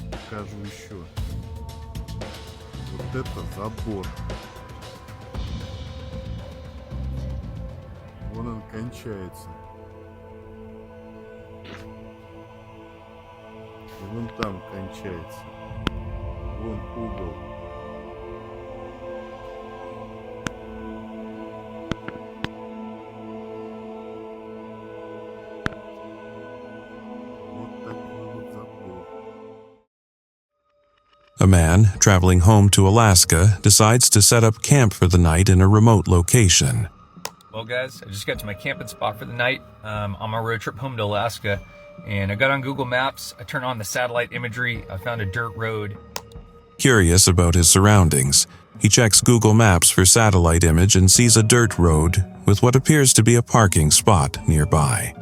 Покажу еще. это забор. Вон он кончается. И вон там кончается. Вон угол. A man traveling home to Alaska decides to set up camp for the night in a remote location. Well, guys, I just got to my camping spot for the night on my road trip home to Alaska, and I got on Google Maps. I turned on the satellite imagery. I found a dirt road. Curious about his surroundings, he checks Google Maps for satellite image and sees a dirt road with what appears to be a parking spot nearby.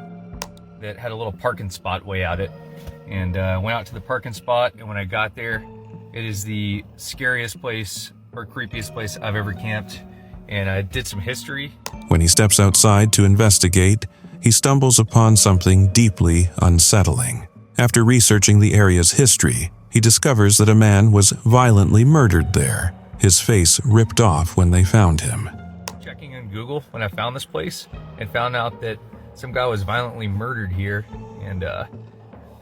That had a little parking spot way out it, and went out to the parking spot, and when I got there, it is the scariest place or creepiest place I've ever camped, and I did some history. When he steps outside to investigate, he stumbles upon something deeply unsettling. After researching the area's history, he discovers that a man was violently murdered there, his face ripped off when they found him. Checking on Google when I found this place and found out that some guy was violently murdered here, and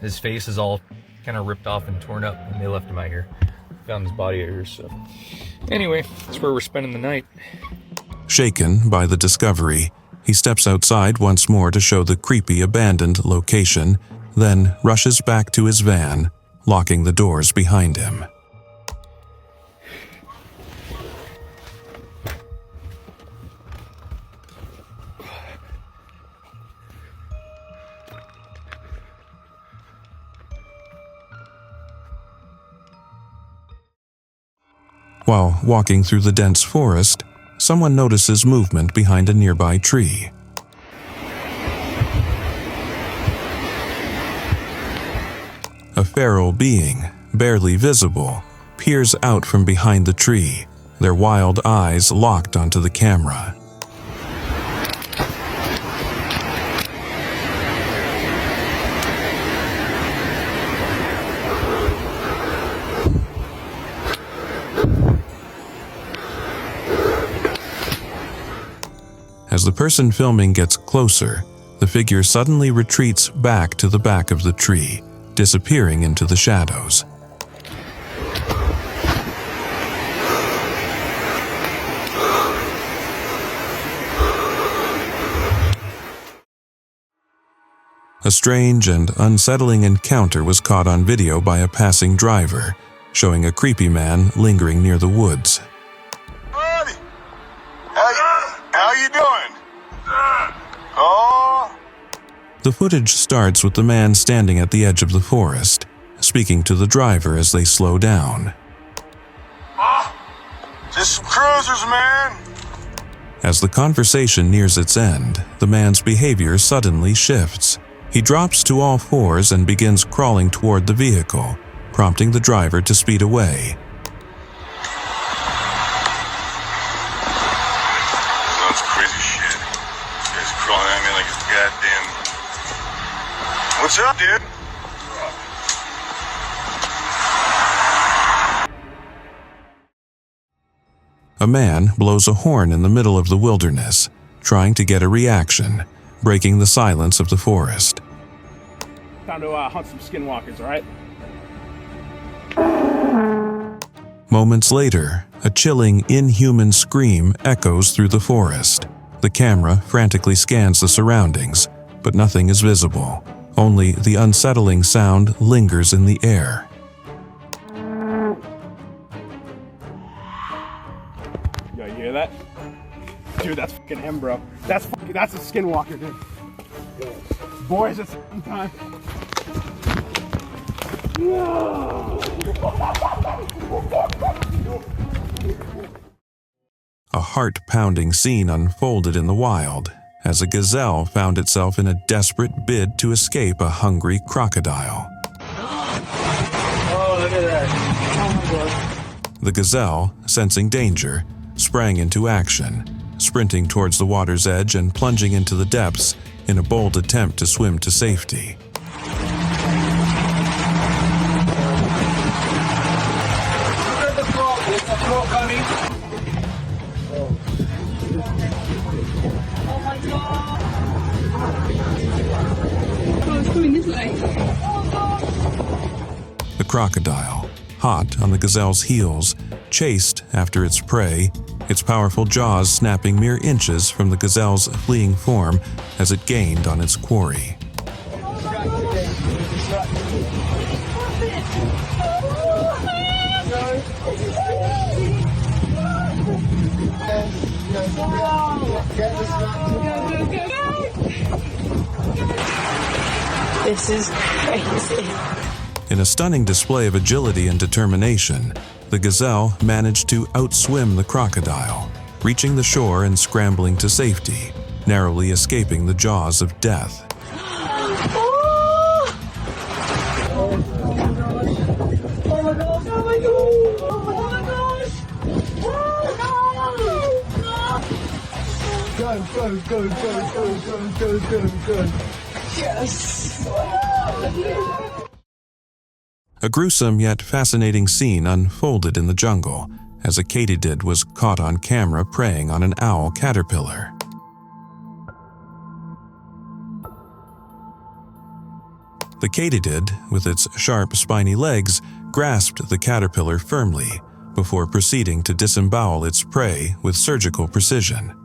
his face is all kind of ripped off and torn up, and they left him out here. Found his body out here, so anyway, that's where we're spending the night. Shaken by the discovery, he steps outside once more to show the creepy abandoned location, then rushes back to his van, locking the doors behind him. While walking through the dense forest, someone notices movement behind a nearby tree. A feral being, barely visible, peers out from behind the tree, their wild eyes locked onto the camera. As the person filming gets closer, the figure suddenly retreats back to the back of the tree, disappearing into the shadows. A strange and unsettling encounter was caught on video by a passing driver, showing a creepy man lingering near the woods. Buddy, how you doing? Oh. The footage starts with the man standing at the edge of the forest, speaking to the driver as they slow down. Just some cruisers, man. As the conversation nears its end, the man's behavior suddenly shifts. He drops to all fours and begins crawling toward the vehicle, prompting the driver to speed away. That's crazy shit. This guy's crawling at me like it's goddamn... What's up, dude? A man blows a horn in the middle of the wilderness, trying to get a reaction, breaking the silence of the forest. Time to hunt some skinwalkers, alright? Moments later, a chilling, inhuman scream echoes through the forest. The camera frantically scans the surroundings, but nothing is visible. Only the unsettling sound lingers in the air. Yo, you hear that? Dude, that's fucking him, bro. That's a skinwalker, dude. Boys, it's time. A heart-pounding scene unfolded in the wild as a gazelle found itself in a desperate bid to escape a hungry crocodile. Oh, look at that. Oh my God. The gazelle, sensing danger, sprang into action, sprinting towards the water's edge and plunging into the depths in a bold attempt to swim to safety. me. Oh my god. Oh, it's coming this way. The crocodile, hot on the gazelle's heels, chased after its prey, its powerful jaws snapping mere inches from the gazelle's fleeing form as it gained on its quarry. This is crazy. In a stunning display of agility and determination, the gazelle managed to outswim the crocodile, reaching the shore and scrambling to safety, narrowly escaping the jaws of death. Go. Yes. A gruesome yet fascinating scene unfolded in the jungle as a katydid was caught on camera preying on an owl caterpillar. The katydid, with its sharp, spiny legs, grasped the caterpillar firmly before proceeding to disembowel its prey with surgical precision.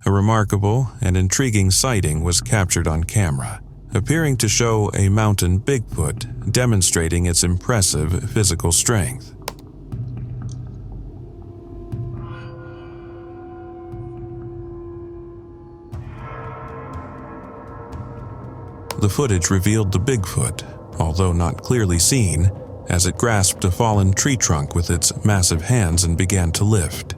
A remarkable and intriguing sighting was captured on camera, appearing to show a mountain Bigfoot demonstrating its impressive physical strength. The footage revealed the Bigfoot, although not clearly seen, as it grasped a fallen tree trunk with its massive hands and began to lift.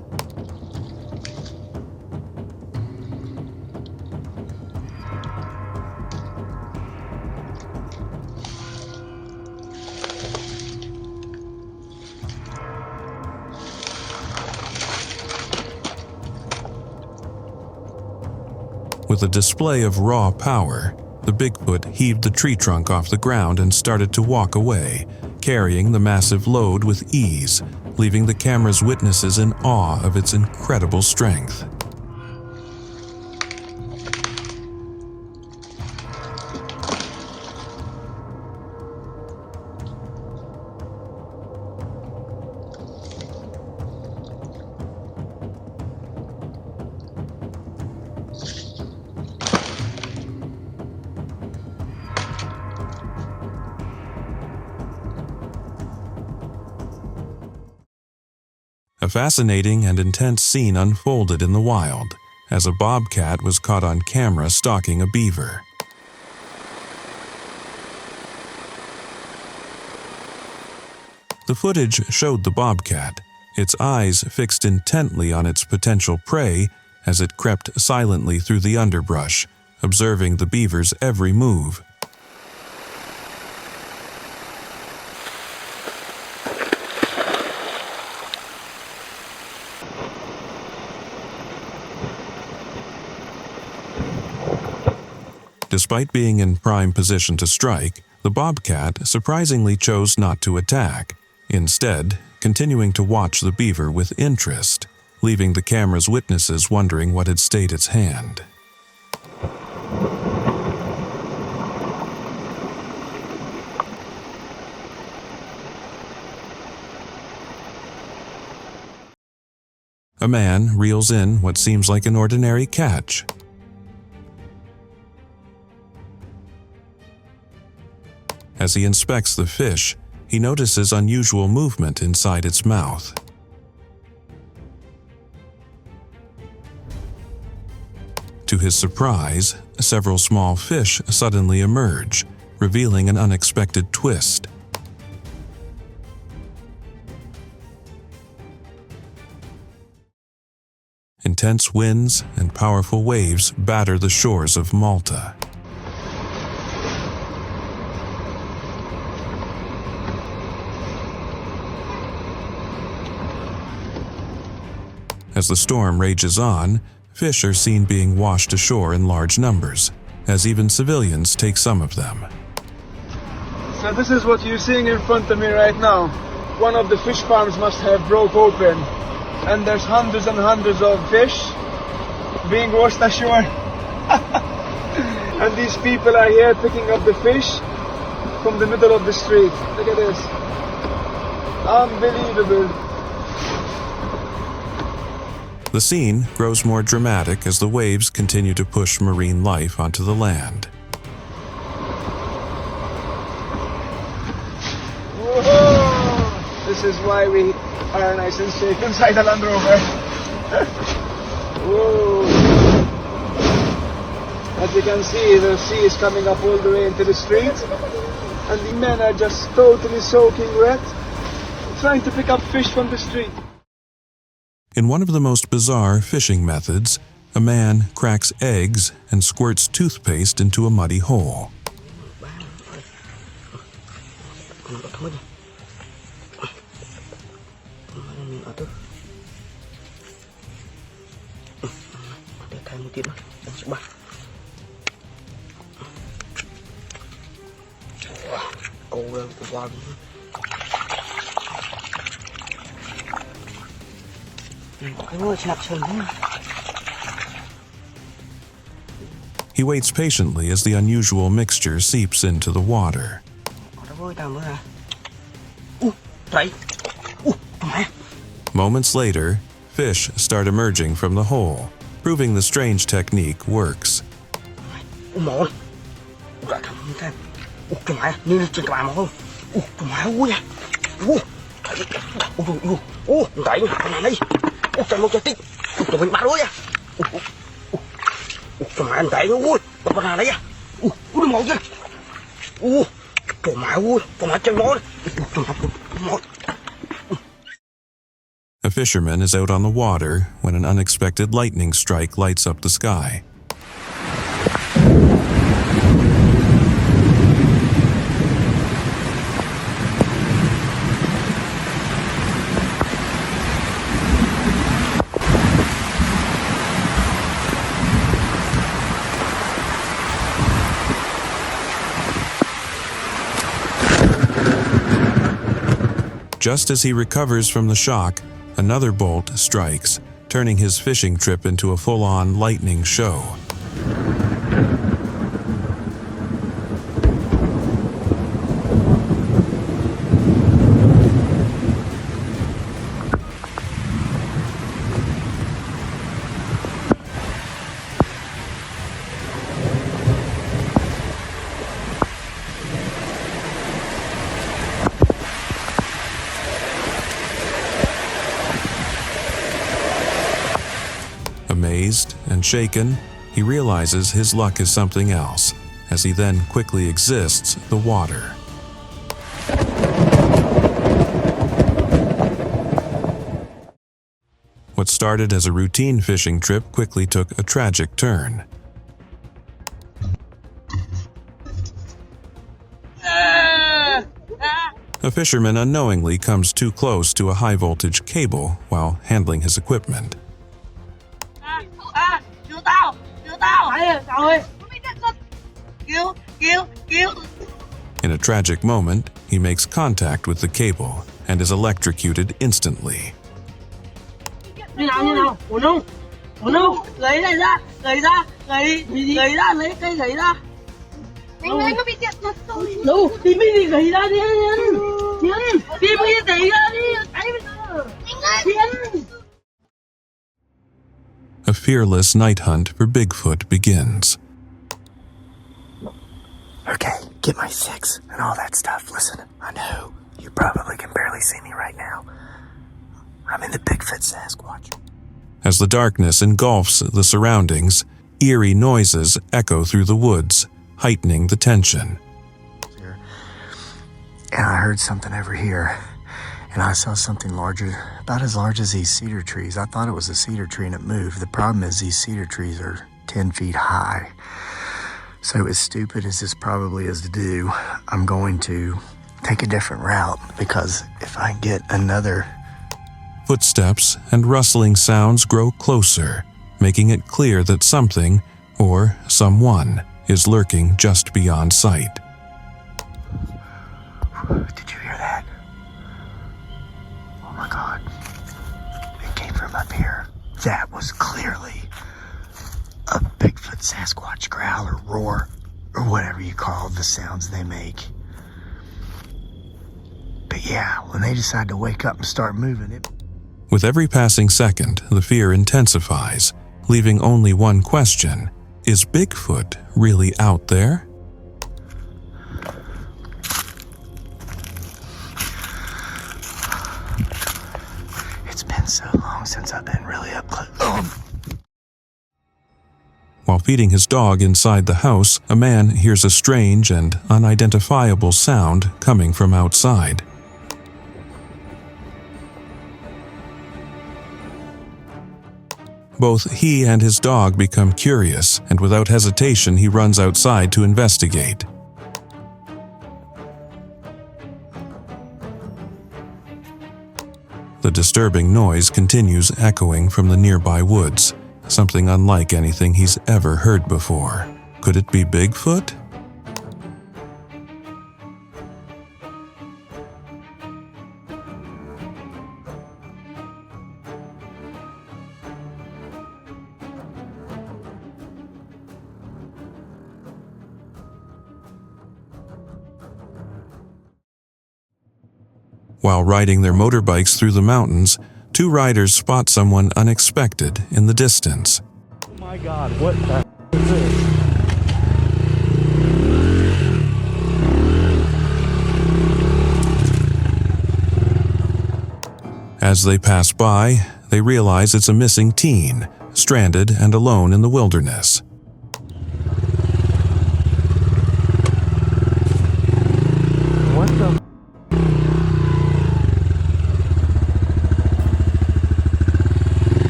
With a display of raw power, the Bigfoot heaved the tree trunk off the ground and started to walk away, carrying the massive load with ease, leaving the camera's witnesses in awe of its incredible strength. A fascinating and intense scene unfolded in the wild as a bobcat was caught on camera stalking a beaver. The footage showed the bobcat, its eyes fixed intently on its potential prey as it crept silently through the underbrush, observing the beaver's every move. Despite being in prime position to strike, the bobcat surprisingly chose not to attack, instead continuing to watch the beaver with interest, leaving the camera's witnesses wondering what had stayed its hand. A man reels in what seems like an ordinary catch. As he inspects the fish, he notices unusual movement inside its mouth. To his surprise, several small fish suddenly emerge, revealing an unexpected twist. Intense winds and powerful waves batter the shores of Malta. As the storm rages on, fish are seen being washed ashore in large numbers, as even civilians take some of them. So this is what you're seeing in front of me right now. One of the fish farms must have broke open, and there's hundreds and hundreds of fish being washed ashore. And these people are here picking up the fish from the middle of the street. Look at this. Unbelievable. The scene grows more dramatic as the waves continue to push marine life onto the land. Whoa! This is why we are nice and safe inside the Land Rover. Whoa! As you can see, the sea is coming up all the way into the street, and the men are just totally soaking wet, trying to pick up fish from the street. In one of the most bizarre fishing methods, a man cracks eggs and squirts toothpaste into a muddy hole. He waits patiently as the unusual mixture seeps into the water. Moments later, fish start emerging from the hole, proving the strange technique works. A fisherman is out on the water when an unexpected lightning strike lights up the sky. Just as he recovers from the shock, another bolt strikes, turning his fishing trip into a full-on lightning show. Amazed and shaken, he realizes his luck is something else, as he then quickly exits the water. What started as a routine fishing trip quickly took a tragic turn. A fisherman unknowingly comes too close to a high-voltage cable while handling his equipment. In a tragic moment, he makes contact with the cable and is electrocuted instantly. A fearless night hunt for Bigfoot begins. Okay, get my six and all that stuff. Listen, I know you probably can barely see me right now. I'm in the Bigfoot Sasquatch. As the darkness engulfs the surroundings, eerie noises echo through the woods, heightening the tension. And I heard something over here, and I saw something larger, about as large as these cedar trees. I thought it was a cedar tree and it moved. The problem is these cedar trees are 10 feet high. So as stupid as this probably is to do, I'm going to take a different route, because if I get another... Footsteps and rustling sounds grow closer, making it clear that something, or someone, is lurking just beyond sight. Did you hear that? Oh my God. It came from up here. That was clearly a Bigfoot Sasquatch growl or roar, or whatever you call the sounds they make. But yeah, when they decide to wake up and start moving, it... With every passing second, the fear intensifies, leaving only one question. Is Bigfoot really out there? It's been so long since I've been really up close. While feeding his dog inside the house, a man hears a strange and unidentifiable sound coming from outside. Both he and his dog become curious, and without hesitation he runs outside to investigate. The disturbing noise continues echoing from the nearby woods, something unlike anything he's ever heard before. Could it be Bigfoot? While riding their motorbikes through the mountains, two riders spot someone unexpected in the distance. Oh my God, what the is this? As they pass by, they realize it's a missing teen, stranded and alone in the wilderness. What the?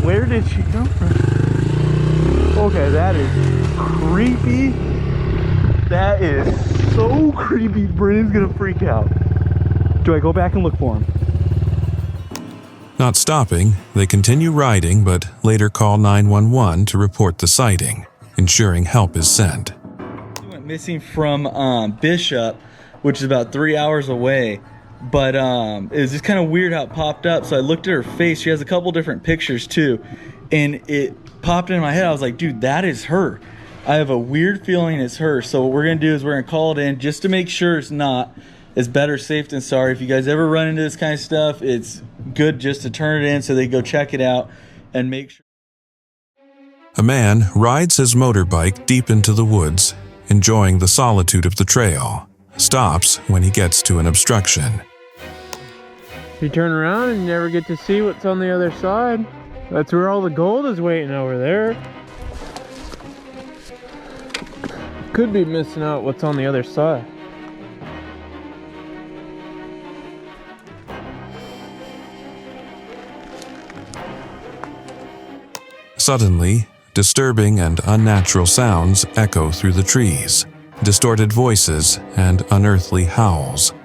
Where did she come from? Okay, that is creepy. That is so creepy. Brandon's gonna freak out. Do I go back and look for him? Not stopping, they continue riding but later call 911 to report the sighting, ensuring help is sent. She went missing from Bishop, which is about 3 hours away. But it was just kind of weird how it popped up. So I looked at her face. She has a couple different pictures too. And it popped in my head. I was like, dude, that is her. I have a weird feeling it's her. So what we're going to do is we're going to call it in just to make sure it's not. It's better safe than sorry. If you guys ever run into this kind of stuff, it's good just to turn it in so they go check it out and make sure. A man rides his motorbike deep into the woods, enjoying the solitude of the trail. Stops when he gets to an obstruction. You turn around and you never get to see what's on the other side. That's where all the gold is waiting over there. Could be missing out what's on the other side. Suddenly, disturbing and unnatural sounds echo through the trees, distorted voices and unearthly howls.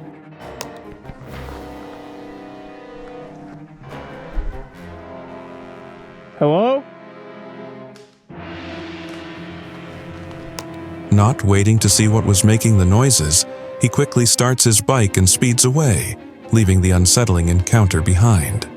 Hello? Not waiting to see what was making the noises, he quickly starts his bike and speeds away, leaving the unsettling encounter behind.